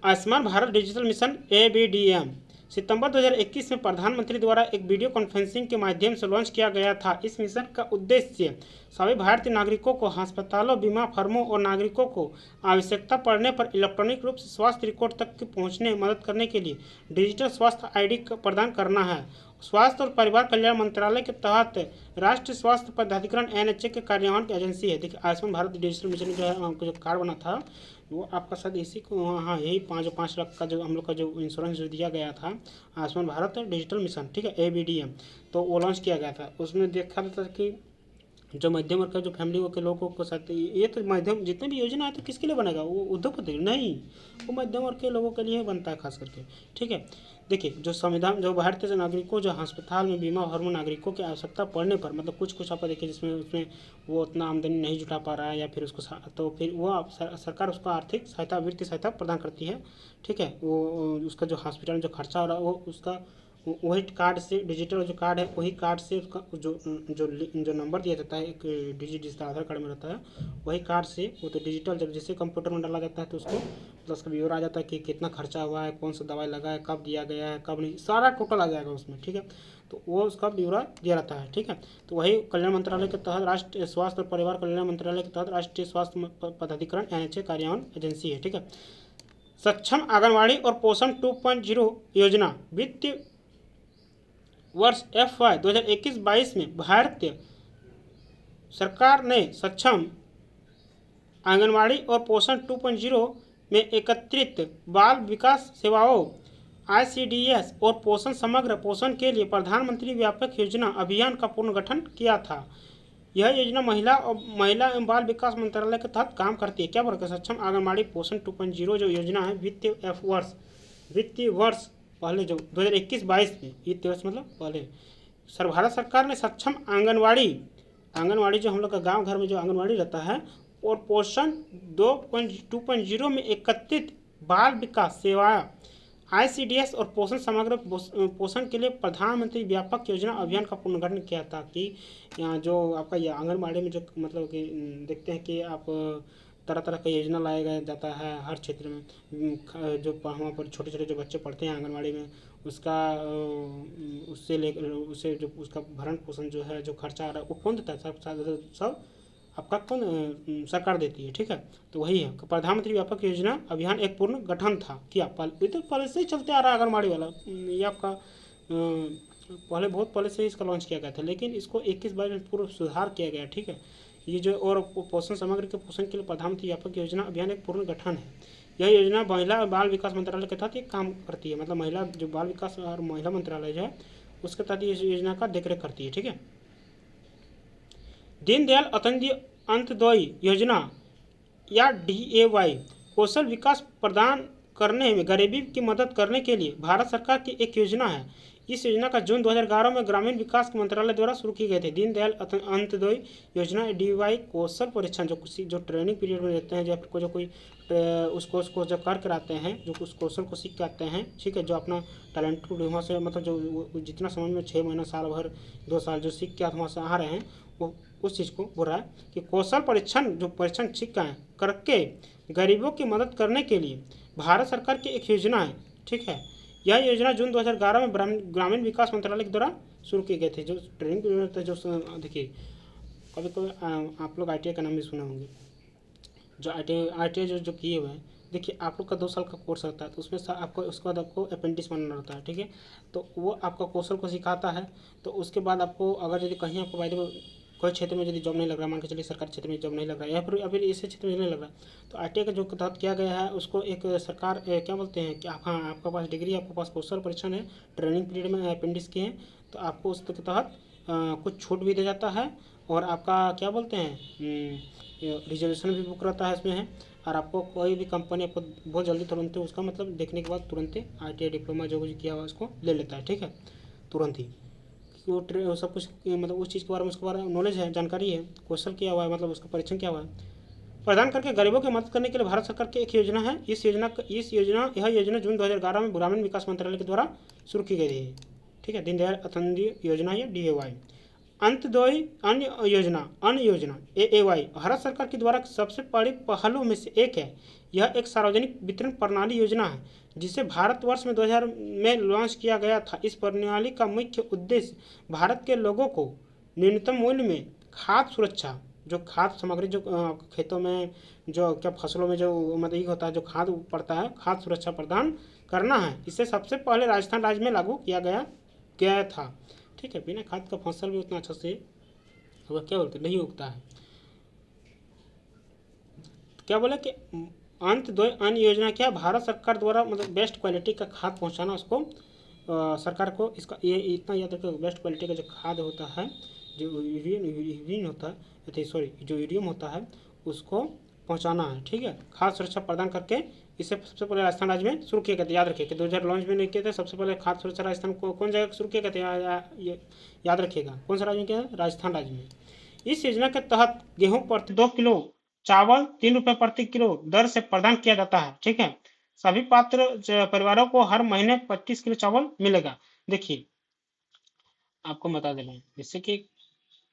Ayushman Bharat digital mission ABDM सितंबर 2021 में प्रधानमंत्री द्वारा एक वीडियो कॉन्फ्रेंसिंग के माध्यम से लॉन्च किया गया था। इस मिशन का उद्देश्य सभी भारतीय नागरिकों को अस्पतालों, बीमा फर्मों और नागरिकों को आवश्यकता पड़ने पर इलेक्ट्रॉनिक रूप से स्वास्थ्य रिकॉर्ड तक पहुंचने में मदद करने के लिए डिजिटल स्वास्थ्य ID प्रदान करना है। स्वास्थ्य और परिवार कल्याण मंत्रालय के तहत राष्ट्रीय स्वास्थ्य प्राधिकरण NHA के कार्यान्वयन की एजेंसी है। देखिए, आयुष्मान भारत डिजिटल मिशन जो है जो कार्ड बना था वो आपका शायद इसी को, हाँ यही 5 लाख का जो हम लोग का जो इंश्योरेंस जो दिया गया था, आयुष्मान भारत डिजिटल मिशन, ठीक है, ABDM, तो वो लॉन्च किया गया था। उसमें देखा था कि जो मध्यम वर्ग का जो फैमिली के लोगों को साथ, ये तो मध्यम जितने भी योजना है तो किसके लिए बनेगा, वो उद्योगपति नहीं, वो मध्यम वर्ग के लोगों के लिए बनता है खास करके। ठीक है, देखिए जो संविधान, जो भारतीय नागरिकों जो अस्पताल में बीमा और नागरिकों की आवश्यकता पड़ने पर, मतलब कुछ आपको देखिए जिसमें उसमें वो उतना आमदनी नहीं जुटा पा रहा है या फिर उसको तो फिर वो सरकार उसको आर्थिक सहायता, वित्तीय सहायता प्रदान करती है। ठीक है, वो उसका जो हॉस्पिटल में जो खर्चा हो रहा है वो उसका वही कार्ड से, डिजिटल जो कार्ड है वही कार्ड से उसका जो नंबर दिया जाता है, एक डिजिट जिसका आधार कार्ड में रहता है, वही कार्ड से वो तो डिजिटल जब जैसे कंप्यूटर में डाला जाता है तो उसको मतलब उसका ब्यौरा आ जाता है कि कितना खर्चा हुआ है, कौन सा दवाई लगा है, कब दिया गया है, कब नहीं, सारा टोटल आ जाएगा उसमें। ठीक है, तो वो उसका ब्यौरा दिया रहता है। ठीक है, तो वही कल्याण मंत्रालय के तहत, राष्ट्रीय स्वास्थ्य और परिवार कल्याण मंत्रालय के तहत राष्ट्रीय स्वास्थ्य पदाधिकरण NHA कार्यान्वयन एजेंसी है। ठीक है, सक्षम आंगनवाड़ी और पोषण 2.0 योजना वित्तीय वर्ष FY 2021-22 में भारतीय सरकार ने सक्षम आंगनवाड़ी और पोषण 2.0 में एकत्रित बाल विकास सेवाओं ICDS और पोषण समग्र पोषण के लिए प्रधानमंत्री व्यापक योजना अभियान का पुनर्गठन किया था। यह योजना महिला एवं बाल विकास मंत्रालय के तहत काम करती है। क्या बोल रहे, सक्षम आंगनवाड़ी पोषण 2.0 जो योजना है वित्तीय वर्ष पहले जो 2021-22 में, वित्तीय वर्ष मतलब पहले भारत सरकार ने सक्षम आंगनवाड़ी जो हम लोग का गांव घर में जो आंगनवाड़ी रहता है और पोषण 2.0 में एकत्रित बाल विकास सेवाएं ICDS और पोषण समग्र पोषण के लिए प्रधानमंत्री व्यापक योजना अभियान का पुनर्गठन किया था। कि जो आपका ये आंगनबाड़ी में जो मतलब कि देखते हैं कि आप तरह तरह का योजना लाया जाता है हर क्षेत्र में। जो वहाँ पर छोटे छोटे जो बच्चे पढ़ते हैं आंगनबाड़ी में, उसका उससे लेकर उससे जो उसका भरण पोषण जो है, जो खर्चा आ रहा है वो कौन देता है, सब आपका कौन, सरकार देती है। ठीक है, तो वही है प्रधानमंत्री व्यापक योजना अभियान एक पूर्ण गठन था किया। ये तो पहले से ही चलते आ रहा है आंगनबाड़ी वाला, ये आपका पहले बहुत पहले से इसका लॉन्च किया गया था, लेकिन इसको 21-22 में पूर्ण सुधार किया गया। ठीक है, ये जो और पोषण समग्र के पोषण के लिए प्रधानमंत्री व्यापक योजना अभियान एक पूर्ण गठन है। यह योजना महिला और बाल विकास मंत्रालय के तहत एक काम करती है, मतलब महिला जो बाल विकास और महिला मंत्रालय जो है उसके तहत इस योजना का देखरेख करती है। ठीक है, दीनदयाल अंत्योदय योजना या DAY कौशल विकास प्रदान करने में गरीबी की मदद करने के लिए भारत सरकार की एक योजना है। इस योजना का जून 2011 में ग्रामीण विकास मंत्रालय द्वारा शुरू की गई थी। दीनदयाल अंत्योदय योजना DAY कौशल परीक्षण जो ट्रेनिंग पीरियड में रहते हैं, जो कोई उस कोर्स को जब कर कराते हैं, जो उस कौशल को सीख के आते हैं। ठीक है, जो अपना टैलेंट वहाँ से मतलब जो जितना समय में 6 महीना, साल भर, 2 साल जो सीख के वहाँ से आ रहे हैं, वो उस चीज़ को बोल रहा है कि कौशल परीक्षण सीख का है करके गरीबों की मदद करने के लिए भारत सरकार की एक योजना है। ठीक है, यह योजना जून 2011 में ग्रामीण विकास मंत्रालय के द्वारा शुरू की गई थी। जो ट्रेनिंग पीरियड होता है, जो देखिए कभी कभी आप लोग ITI का नाम भी सुने होंगे। जो ITI जो किए हुए हैं, देखिए आप लोग का 2 साल का कोर्स रहता है, तो उसमें आपको उसके बाद आपको अप्रेंटिस बनना रहता है। ठीक है, तो वो आपका कौशल को सिखाता है। तो उसके बाद आपको अगर यदि कहीं आपको बाय कोई क्षेत्र में यदि जॉब नहीं लग रहा, मान के चलिए सरकारी क्षेत्र में जॉब नहीं लग रहा है या फिर इस क्षेत्र में नहीं लग रहा, तो ITI का जो तहत किया गया है उसको एक सरकार क्या बोलते हैं कि हाँ आपके पास डिग्री, आपके पास कौशल परीक्षण है, ट्रेनिंग पीरियड में अपेंडिक्स किए हैं, तो आपको उसके तहत कुछ छूट भी दिया जाता है और आपका क्या बोलते हैं रिजर्वेशन भी बुक रहता है इसमें है। और आपको कोई भी कंपनी आपको बहुत जल्दी तुरंत उसका मतलब देखने के बाद तुरंत ITI डिप्लोमा जो कुछ किया हुआ उसको ले लेता है। ठीक है, तुरंत ही वो सब कुछ मतलब उस चीज़ के बारे में उसके बारे में नॉलेज है, जानकारी है, कौशल किया हुआ है, मतलब उसका परीक्षण किया हुआ है, प्रदान करके गरीबों की मदद करने के लिए भारत सरकार की एक योजना है। यह योजना जून 2011 में ग्रामीण विकास मंत्रालय के द्वारा शुरू की गई थी। ठीक है, दीनदयाल अंत्योदय योजना या DAY। अंत्योदय अन्य योजना AAY भारत सरकार के द्वारा सबसे बड़ी पहलों में से एक है। यह एक सार्वजनिक वितरण प्रणाली योजना है जिसे भारतवर्ष में 2000 में लॉन्च किया गया था। इस प्रणाली का मुख्य उद्देश्य भारत के लोगों को न्यूनतम मूल्य में खाद्य सुरक्षा, जो खाद्य सामग्री जो खेतों में जो क्या फसलों में जो मतलब ये होता है जो खाद पड़ता है, खाद्य सुरक्षा प्रदान करना है। इसे सबसे पहले राजस्थान राज्य में लागू किया गया था। ठीक है, बिना खाद का फसल भी उतना अच्छा से क्या बोलते नहीं उगता है। क्या बोले कि अंत्योदय अन्न योजना क्या भारत सरकार द्वारा मतलब बेस्ट क्वालिटी का खाद पहुंचाना, उसको सरकार को इसका ये इतना याद रखो, बेस्ट क्वालिटी का जो खाद होता है जो यूरिन होता है, सॉरी जो यूरियम होता है उसको पहुंचाना है। ठीक है, खाद्य सुरक्षा प्रदान करके इसे सबसे पहले राजस्थान राज्य में शुरू किया गया था। याद रखिए कि 2000 लॉन्च में नहीं किए थे। सबसे पहले खाद्य सुरक्षा राजस्थान को कौन जगह शुरू किया गया था, ये याद रखिएगा, कौन सा राज्य में किया, राजस्थान राज्य में। इस योजना के तहत गेहूं प्रति 2 किलो, चावल 3 रुपए प्रति किलो दर से प्रदान किया जाता है। ठीक है, सभी पात्र परिवारों को हर महीने 25 किलो चावल मिलेगा। देखिए आपको बता दे रहे हैं, जिससे कि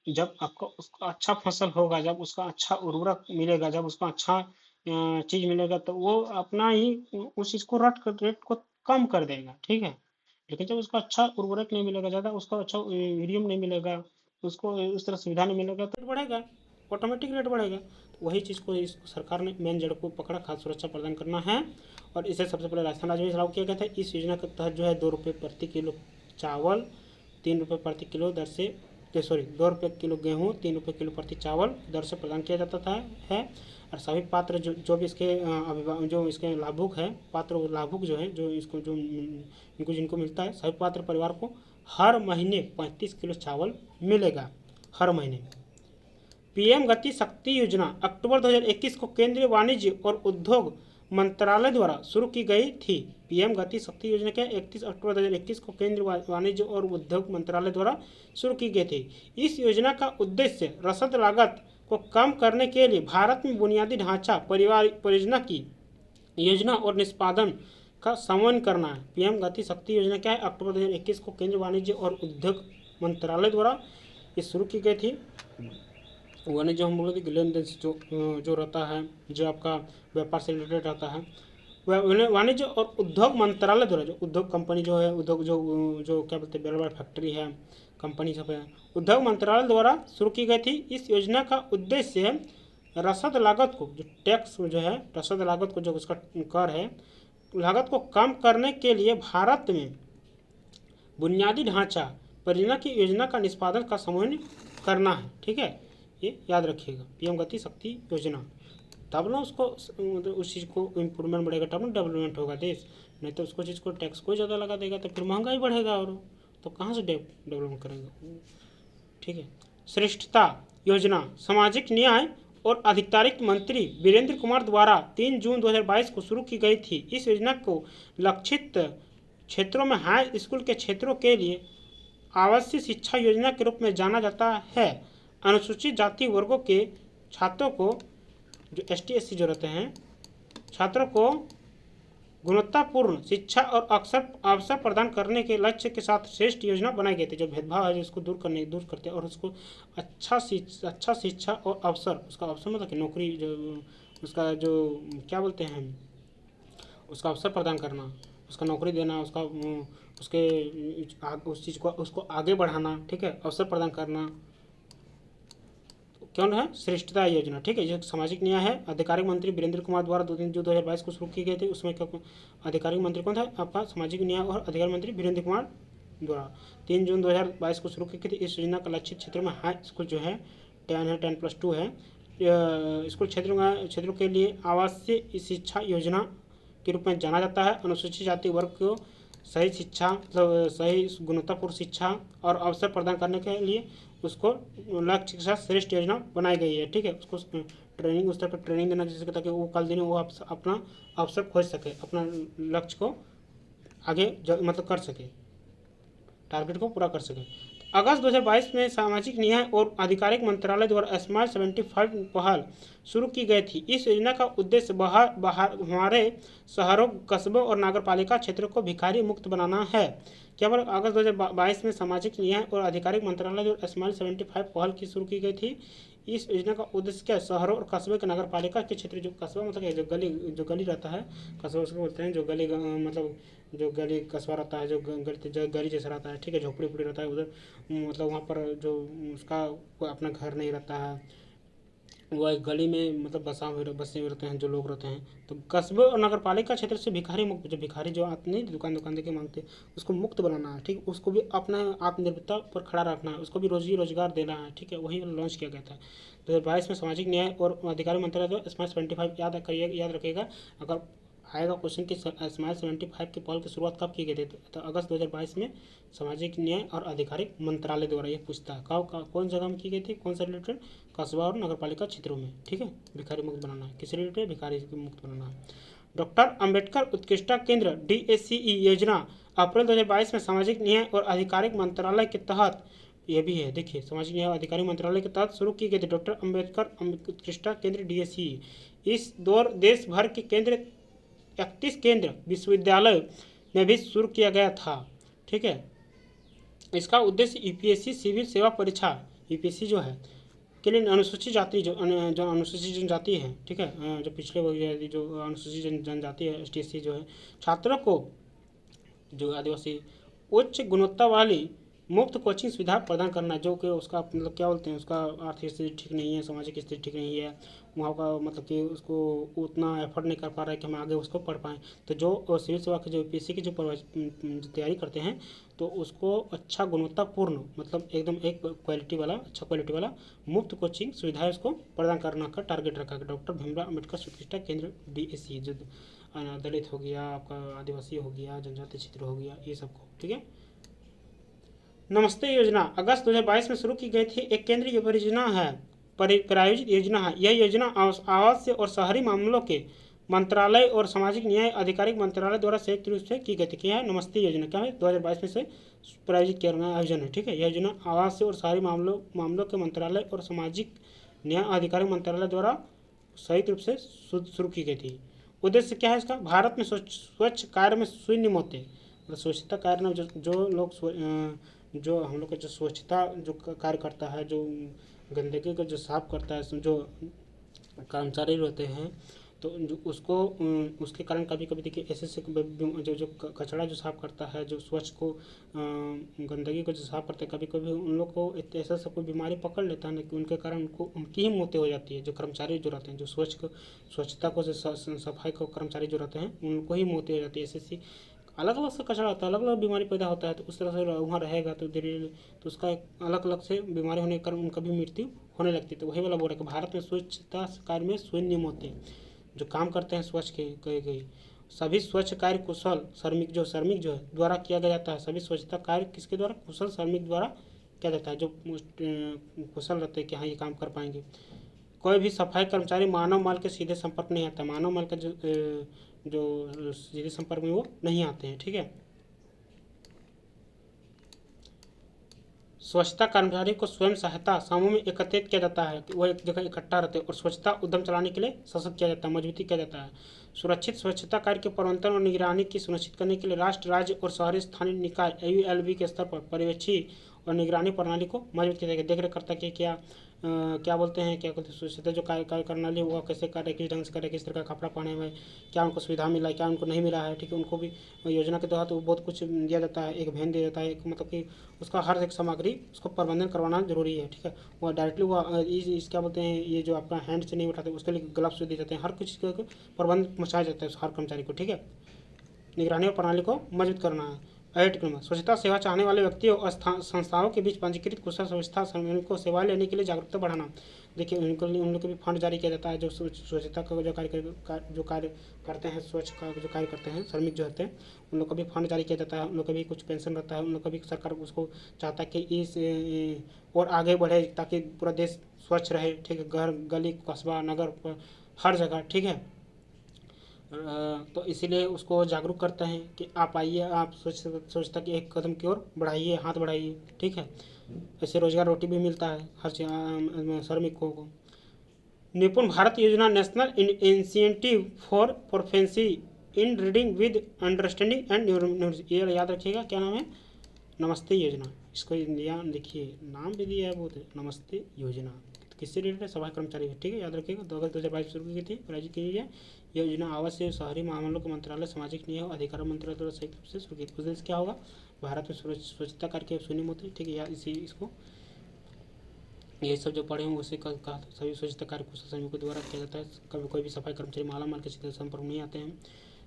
जब आपको उसका अच्छा फसल होगा, जब उसका अच्छा उर्वरक मिलेगा, जब उसका अच्छा चीज मिलेगा, तो वो अपना ही उस चीज को रेट को कम कर देगा। ठीक है, लेकिन जब उसका अच्छा उर्वरक नहीं मिलेगा, ज़्यादा उसका अच्छा यूरियम नहीं मिलेगा, उसको उस तरह सुविधा नहीं मिलेगा, तो रेट बढ़ेगा, ऑटोमेटिक रेट बढ़ेगा। तो वही चीज़ को इस सरकार ने मेन जड़ को पकड़ा, खाद्य सुरक्षा प्रदान करना है, और इसे सबसे पहले राजस्थान राज्य में लागू किया गया था। इस योजना के तहत जो है 2 रुपये प्रति किलो चावल, 3 रुपये प्रति किलो दर से, 2 रुपये किलो गेहूँ, 3 रुपये किलो प्रति चावल दर से प्रदान किया जाता था है। और सभी पात्र जो भी इसके जो इसके लाभुक है, पात्र लाभुक जो है, जो इसको जो इनको जिनको मिलता है, सभी पात्र परिवार को हर महीने 35 किलो चावल मिलेगा, हर महीने। पीएम गति शक्ति योजना अक्टूबर 2021 को केंद्रीय वाणिज्य और उद्योग मंत्रालय द्वारा शुरू की गई थी। पीएम गति शक्ति योजना के 31 अक्टूबर 2021 को केंद्रीय वाणिज्य और उद्योग मंत्रालय द्वारा शुरू की गई थी। इस योजना का उद्देश्य रसद लागत को कम करने के लिए भारत में बुनियादी ढांचा परियोजना की योजना और निष्पादन का समन्वय करना है। पीएम गति शक्ति योजना क्या है, अक्टूबर 2021 को केंद्रीय वाणिज्य और उद्योग मंत्रालय द्वारा ये शुरू की गई थी। वाणिज्य हम बोले थे लेन देन जो रहता है, जो आपका व्यापार से रिलेटेड रहता है, वह वाणिज्य और उद्योग मंत्रालय द्वारा, जो उद्योग कंपनी जो है, उद्योग जो क्या बोलते हैं, बड़ा बड़ा फैक्ट्री है, कंपनी सब है, उद्योग मंत्रालय द्वारा शुरू की गई थी। इस योजना का उद्देश्य रसद लागत को, जो टैक्स जो है, रसद लागत को, जो उसका कर है, लागत को कम करने के लिए भारत में बुनियादी ढांचा परियोजना की योजना का निष्पादन का समन्वय करना है। ठीक है, ये याद रखिएगा, पीएम गति शक्ति योजना, तब ना उसको उस चीज़ को इम्प्रूवमेंट बढ़ेगा, तब ना डेवलपमेंट होगा देश। नहीं तो उसको चीज़ को टैक्स को ज़्यादा लगा देगा तो फिर महंगाई बढ़ेगा, और तो कहाँ से डेवलपमेंट करेंगे। ठीक है, श्रेष्ठता योजना सामाजिक न्याय और अधिकारिता मंत्री वीरेंद्र कुमार द्वारा 3 जून 2022 को शुरू की गई थी। इस योजना को लक्षित क्षेत्रों में हाई स्कूल के छात्रों के लिए आवासीय शिक्षा योजना के रूप में जाना जाता है। अनुसूचित जाति वर्गों के छात्रों को, जो ST/SC जो रहते हैं, छात्रों को गुणवत्तापूर्ण शिक्षा और अवसर प्रदान करने के लक्ष्य के साथ श्रेष्ठ योजना बनाई गई थी। जो भेदभाव है उसको दूर करते हैं, और उसको अच्छा शिक्षा और अवसर, उसका अवसर मतलब कि नौकरी, जो उसका जो क्या बोलते हैं, उसका अवसर प्रदान करना, उसका नौकरी देना, उस चीज़ को उसको आगे बढ़ाना। ठीक है, अवसर प्रदान करना कौन है, श्रेष्ठता योजना। ठीक है, जो सामाजिक न्याय है, आधिकारिक मंत्री वीरेंद्र कुमार द्वारा 2 जून 2022 को शुरू की गई थी। उसमें क्या आधिकारिक मंत्री कौन था, आपका सामाजिक न्याय और अधिकारिक मंत्री वीरेंद्र कुमार द्वारा 3 जून 2022 को शुरू की गई थी। इस योजना का लक्षित क्षेत्रों में हाई स्कूल जो है 10+2 है, स्कूल क्षेत्रों के लिए आवासीय शिक्षा योजना के रूप में जाना जाता है। अनुसूचित जाति वर्ग को सही शिक्षा, मतलब सही गुणवत्तापूर्ण शिक्षा और अवसर प्रदान करने के लिए उसको लक्ष्य के साथ श्रेष्ठ योजना बनाई गई है। ठीक है, उसको ट्रेनिंग, उस तरह का ट्रेनिंग देना, जिससे ताकि वो कल दिन वो अपना अवसर खोज सके, अपना लक्ष्य को आगे मतलब कर सके, टारगेट को पूरा कर सके। अगस्त 2022 में सामाजिक न्याय और आधिकारिक मंत्रालय द्वारा स्मार्ट 75 पहल शुरू की गई थी। इस योजना का उद्देश्य हमारे शहरों, कस्बों और नगरपालिका क्षेत्रों को भिखारी मुक्त बनाना है। केवल अगस्त 2022 में सामाजिक न्याय और आधिकारिक मंत्रालय द्वारा स्मार्ट 75 पहल की शुरू की गई थी। इस योजना का उद्देश्य क्या है, शहरों और कस्बे के नगरपालिका के क्षेत्र, जो कस्बा मतलब जो गली रहता है, कस्बा उसको बोलते हैं, जो गली मतलब जो गली कस्बा रहता है, जो गली जैसा रहता है। ठीक है, झोपड़ी उपड़ी रहता है उधर, मतलब वहाँ पर जो उसका कोई अपना घर नहीं रहता है, वह एक गली में मतलब बसे हुए रहते हैं जो लोग रहते हैं। तो कस्बे और नगरपालिका क्षेत्र से भिखारी मुक्त, जो भिखारी जो आते नहीं दुकान दे के मांगते, उसको मुक्त बनाना है। ठीक, उसको भी अपना आत्मनिर्भरता पर खड़ा रखना है, उसको भी रोजगार देना है। ठीक है, वही लॉन्च किया गया था 2022 में। सामाजिक न्याय और अधिकारिक मंत्रालय द्वारा स्मार्ट 75 याद रखिएगा। अगर आएगा क्वेश्चन कि स्माइल 75 के पहल की शुरुआत कब की गई थी? तो अगस्त 2022 में सामाजिक न्याय और आधिकारिक मंत्रालय द्वारा। ये पूछता है कौन जगह में की गई थी, कौन सा रिलेटेड? कस्बा और नगरपालिका क्षेत्रों में। ठीक है, भिखारी मुक्त बनाना है। किस रिलेटेड? भिखारी मुक्त बनाना है। डॉक्टर अंबेडकर उत्कृष्टता केंद्र DACE योजना अप्रैल 2022 में सामाजिक न्याय और आधिकारिक मंत्रालय के तहत, ये भी है देखिए, सामाजिक न्याय और आधिकारिक मंत्रालय के तहत शुरू की गई थी। डॉक्टर अंबेडकर उत्कृष्टता केंद्र DACE। इस दौर देश भर के केंद्र 31 केंद्र विश्वविद्यालय में भी शुरू किया गया था। ठीक है, इसका उद्देश्य UPSC सिविल सेवा परीक्षा, UPSC जो है के लिए अनुसूचित जाति जो अनुसूचित जनजाति है, ठीक है, जो पिछड़े जो अनुसूचित जनजाति है, STC जो है, छात्रों को जो आदिवासी उच्च गुणवत्ता वाली मुफ्त कोचिंग सुविधा प्रदान करना, जो कि उसका मतलब क्या बोलते हैं, उसका आर्थिक स्थिति ठीक नहीं है, सामाजिक स्थिति ठीक नहीं है, वहाँ का मतलब कि उसको उतना एफर्ट नहीं कर पा रहा है कि हम आगे उसको पढ़ पाएँ। तो जो सिविल सेवा के जो UPSC की जो तैयारी करते हैं, तो उसको अच्छा गुणवत्तापूर्ण मतलब एकदम एक क्वालिटी वाला, अच्छा क्वालिटी वाला मुफ्त कोचिंग सुविधाएं उसको प्रदान करने का टारगेट रखा गया। डॉक्टर भीमराव अम्बेडकर उत्कृष्टता केंद्र DACE, जो दलित हो गया, आपका आदिवासी हो गया, जनजातीय क्षेत्र हो गया, ये सबको। ठीक है, नमस्ते योजना अगस्त 2022 में शुरू की गई थी। एक केंद्रीय परियोजना है, प्रायोजित योजना है। यह योजना आवास और शहरी मामलों के मंत्रालय और सामाजिक न्याय आधिकारिक मंत्रालय द्वारा संयुक्त रूप से की गई थी। क्या है? नमस्ते योजना। क्या है? 2022 में से प्रायोजित किया गया आयोजन है। ठीक है, यह योजना आवास और शहरी मामलों के मंत्रालय और सामाजिक न्याय आधिकारिक मंत्रालय द्वारा संयुक्त रूप से शुरू की गई थी। उद्देश्य क्या है इसका? भारत में स्वच्छ कार्य में शून्य मौतें, मतलब स्वच्छता कार्य में जो लोग जो हम लोग का जो स्वच्छता जो कार्य करता है, जो गंदगी को जो साफ करता है, जो कर्मचारी रहते हैं, तो जो उसको उसके कारण कभी कभी देखिए ऐसे जो कचरा जो साफ करता है, जो स्वच्छ को गंदगी को जो साफ करता है, कभी कभी उन लोग को ऐसा सब कोई बीमारी पकड़ लेता है ना कि उनके कारण उनकी ही मौतें हो जाती है। जो कर्मचारी जो रहते हैं, जो स्वच्छता को सफाई को कर्मचारी जो रहते हैं, उनको ही मौतें हो जाती है। ऐसे अलग अलग से कचरा होता है, अलग अलग बीमारी पैदा होता है, तो उस तरह से वहाँ रहेगा तो धीरे धीरे तो उसका अलग अलग से बीमारी होने के कारण उनका भी मृत्यु होने लगती है। तो वही वाला बोल रहा है कि भारत में स्वच्छता कार्य में शून्य मौतें, जो काम करते हैं स्वच्छ के गई सभी स्वच्छ कार्य कुशल श्रमिक जो है द्वारा किया जाता है। सभी स्वच्छता कार्य किसके द्वारा? कुशल श्रमिक द्वारा किया जाता है, जो कुशल रहते हैं कि हाँ ये काम कर पाएंगे। कोई भी सफाई कर्मचारी मानव माल के सीधे संपर्क नहीं आता, मानव माल का जो सीधे संपर्क में वो नहीं आते हैं। ठीक है, स्वच्छता कर्मचारी को स्वयं सहायता समूह में एकत्रित किया जाता है कि वो एक जगह इकट्ठा रहते हैं और स्वच्छता उद्यम चलाने के लिए सशक्त किया जाता है, मजबूती किया जाता है। सुरक्षित स्वच्छता कार्य के प्रबंधन और निगरानी की सुनिश्चित करने के लिए राष्ट्र, राज्य और शहरी स्थानीय निकाय AULB के स्तर पर पर्यवेक्षी और निगरानी प्रणाली को मजबूत किया जाएगा। देख रेख करता कि क्या बोलते हैं, क्या कहते हैं, स्वच्छता जो कार्य प्रणाली वो कैसे कर रहे, किस ढंग से कर रहे, किस तरह का कपड़ा पहने हुए, क्या उनको सुविधा मिला है, क्या उनको नहीं मिला है। ठीक है, उनको भी योजना के तहत तो बहुत कुछ दिया जाता है, एक वैन दिया जाता है, एक मतलब कि उसका हर एक सामग्री उसको प्रबंधन करवाना जरूरी है। ठीक है, वो डायरेक्टली वो क्या बोलते हैं, ये जो आपका हैंड से नहीं उठाते उसके लिए ग्लव्स दिए जाते हैं, हर कुछ का प्रबंध पहुँचाया जाता है हर कर्मचारी को। ठीक है, निगरानी और प्रणाली को मजबूत करना है। स्वच्छता सेवा चाहने वाले व्यक्तियों और संस्थाओं के बीच पंजीकृत कुशल स्वच्छता श्रमिकों को सेवा लेने के लिए जागरूकता बढ़ाना। देखिए उन लोग को भी फंड जारी किया जाता है, जो स्वच्छता का जो कार्य करते हैं, स्वच्छ का जो कार्य करते हैं श्रमिक जो होते हैं, उन लोग को भी फंड जारी किया जाता है, उन लोग का भी कुछ पेंशन रहता है, उन लोग का भी सरकार उसको चाहता है कि इस और आगे बढ़े ताकि पूरा देश स्वच्छ रहे। ठीक है, घर गली कस्बा नगर हर जगह। ठीक है, तो इसीलिए उसको जागरूक करते हैं कि आप आइए, आप स्वच्छता के एक कदम की ओर बढ़ाइए, हाथ बढ़ाइए। ठीक है, ऐसे रोजगार रोटी भी मिलता है हर श्रमिकों को। निपुण भारत योजना national incentive for proficiency in reading with understanding and numeracy, ये याद रखिएगा। क्या नाम है? नमस्ते योजना। इसको देखिए नाम भी दिया है बहुत, नमस्ते योजना। किससे रिलेटेड है? सफाई कर्मचारी। ठीक है, याद रखिएगा। 2 अगस्त 2022 शुरू की थी, प्रायोजित की गई है। यह योजना आवास एवं शहरी मामलों के मंत्रालय, सामाजिक न्याय और अधिकार मंत्रालय द्वारा संयुक्त रूप से शुरू की। उद्देश्य क्या होगा? भारत में स्वच्छता कार्य के शून्य मौतें। ठीक है, या इसको यही सब जो पढ़े हों उसे कहा सभी स्वच्छता कार्य कुशल श्रमिकों द्वारा किया जाता है। कभी कोई भी सफाई कर्मचारी माला माल के सीधे संपर्क में नहीं आते हैं।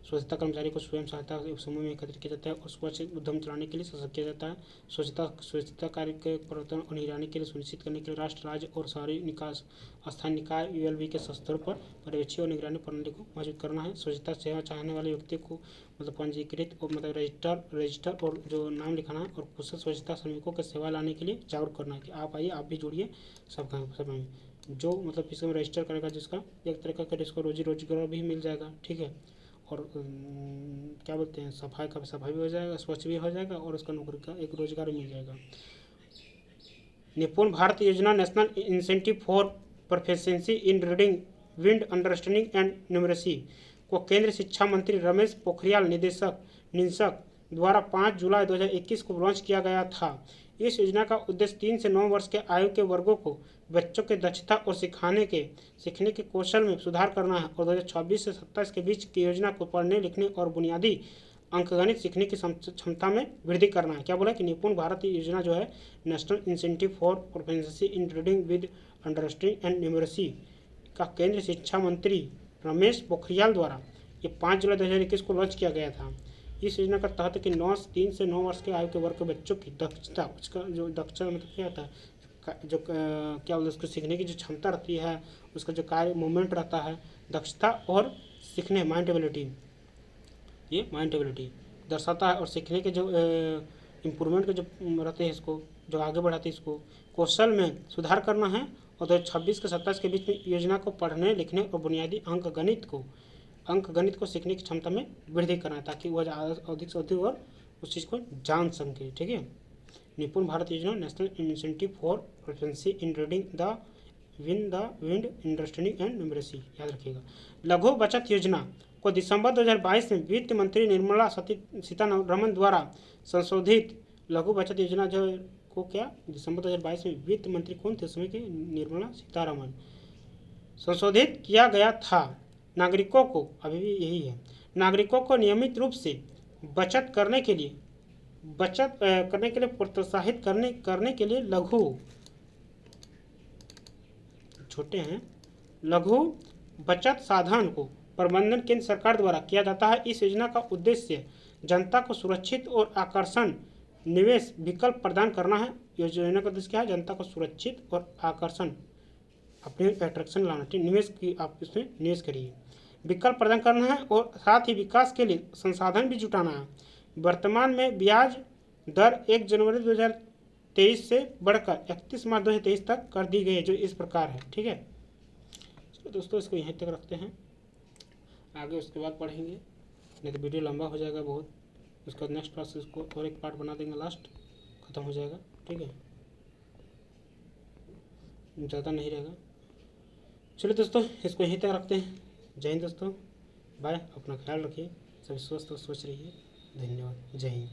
स्वच्छता कर्मचारी को स्वयं सहायता समूह में एकत्रित किया जाता है और स्वच्छ उद्यम चलाने के लिए सशक्त किया जाता है। स्वच्छता कार्य के प्रवर्तन और निगरानी के लिए सुनिश्चित करने के लिए राष्ट्र, राज्य और शहरी निकास स्थानीय निकाय ULB के स्तर पर पर्यवेक्षी और निगरानी प्रणाली को मौजूद करना है। स्वच्छता सेवा चाहने वाले व्यक्ति को पंजीकृत और रजिस्टर और जो नाम लिखाना है और कुशल स्वच्छता श्रमिकों के सेवा लाने के लिए जागरूक करना है कि आप आइए, आप भी जुड़िए सब में जो इसमें रजिस्टर करेगा, जिसका एक तरह का इसको रोजी रोजगार भी मिल जाएगा। ठीक है, और क्या बोलते हैं, सफाई भी हो जाएगा, स्वच्छ भी हो जाएगा और उसका नौकरी का एक रोजगार मिल जाएगा। निपुण भारत योजना national incentive for proficiency in reading, wind, understanding and numeracy को केंद्रीय शिक्षा मंत्री रमेश पोखरियाल निशंक द्वारा 5 जुलाई 2021 को लॉन्च किया गया था। इस योजना का उद्देश्य 3 से 9 वर्ष के आयु के वर्गों को बच्चों के दक्षता और सीखने के कौशल में सुधार करना है और 2026 से 27 के बीच की योजना को पढ़ने, लिखने और बुनियादी अंकगणित सीखने की क्षमता में वृद्धि करना है। क्या बोला कि निपुण भारत योजना जो है national incentive for proficiency in reading with understanding and numeracy का केंद्रीय शिक्षा मंत्री रमेश पोखरियाल द्वारा ये 5 जुलाई 2021 को लॉन्च किया गया था। इस योजना का तहत कि 3 से 9 वर्ष के आयु के वर्ग के बच्चों की दक्षता, उसका जो दक्षता मतलब क्या होता है, जो क्या बोलते हैं, उसको सीखने की जो क्षमता रहती है, उसका जो कार्य मूवमेंट रहता है, दक्षता और सीखने माइंड एबिलिटी, ये माइंड एबिलिटी दर्शाता है और सीखने के जो इम्प्रूवमेंट के जो रहते हैं, इसको जो आगे बढ़ाते हैं, इसको कौशल में सुधार करना है और 2026 से 27 के बीच में योजना को पढ़ने, लिखने और बुनियादी अंकगणित को सीखने की क्षमता में वृद्धि करना है ताकि वह अधिक से अधिक और उस चीज़ को जान सके। ठीक है, निपुण भारत योजना national incentive for proficiency in reading the wind understanding and numeracy, याद रखिएगा। लघु बचत योजना को दिसंबर 2022 में वित्त मंत्री निर्मला सीतारमण द्वारा संशोधित लघु बचत योजना जो को क्या दिसंबर 2022 में वित्त मंत्री कौन थे उस समय के, निर्मला सीतारमण, संशोधित किया गया था। नागरिकों को, अभी भी यही है, नागरिकों को नियमित रूप से बचत करने के लिए प्रोत्साहित करने के लिए लघु बचत साधन को प्रबंधन केंद्र सरकार द्वारा किया जाता है। इस योजना का उद्देश्य जनता को सुरक्षित और आकर्षण निवेश विकल्प प्रदान करना है। योजना का उद्देश्य क्या है, जनता को सुरक्षित और आकर्षण अपने अट्रैक्शन लाना चाहिए, निवेश की आप इसमें निवेश करिए, विकल्प प्रदान करना है और साथ ही विकास के लिए संसाधन भी जुटाना है। वर्तमान में ब्याज दर 1 जनवरी 2023 से बढ़कर 31 मार्च 2023 तक कर दी गई है, जो इस प्रकार है। ठीक है, तो दोस्तों इसको यहीं तक रखते हैं, आगे उसके बाद पढ़ेंगे, नहीं तो वीडियो लंबा हो जाएगा बहुत। उसका नेक्स्ट क्लास इसको और एक पार्ट बना देंगे, लास्ट खत्म हो जाएगा। ठीक है, ज़्यादा नहीं रहेगा। चलिए दोस्तों इसको यहीं तक रखते हैं। जय हिंद दोस्तों, बाय, अपना ख्याल रखिए, सभी स्वस्थ और स्वच्छ रहिए। धन्यवाद, जय हिंद।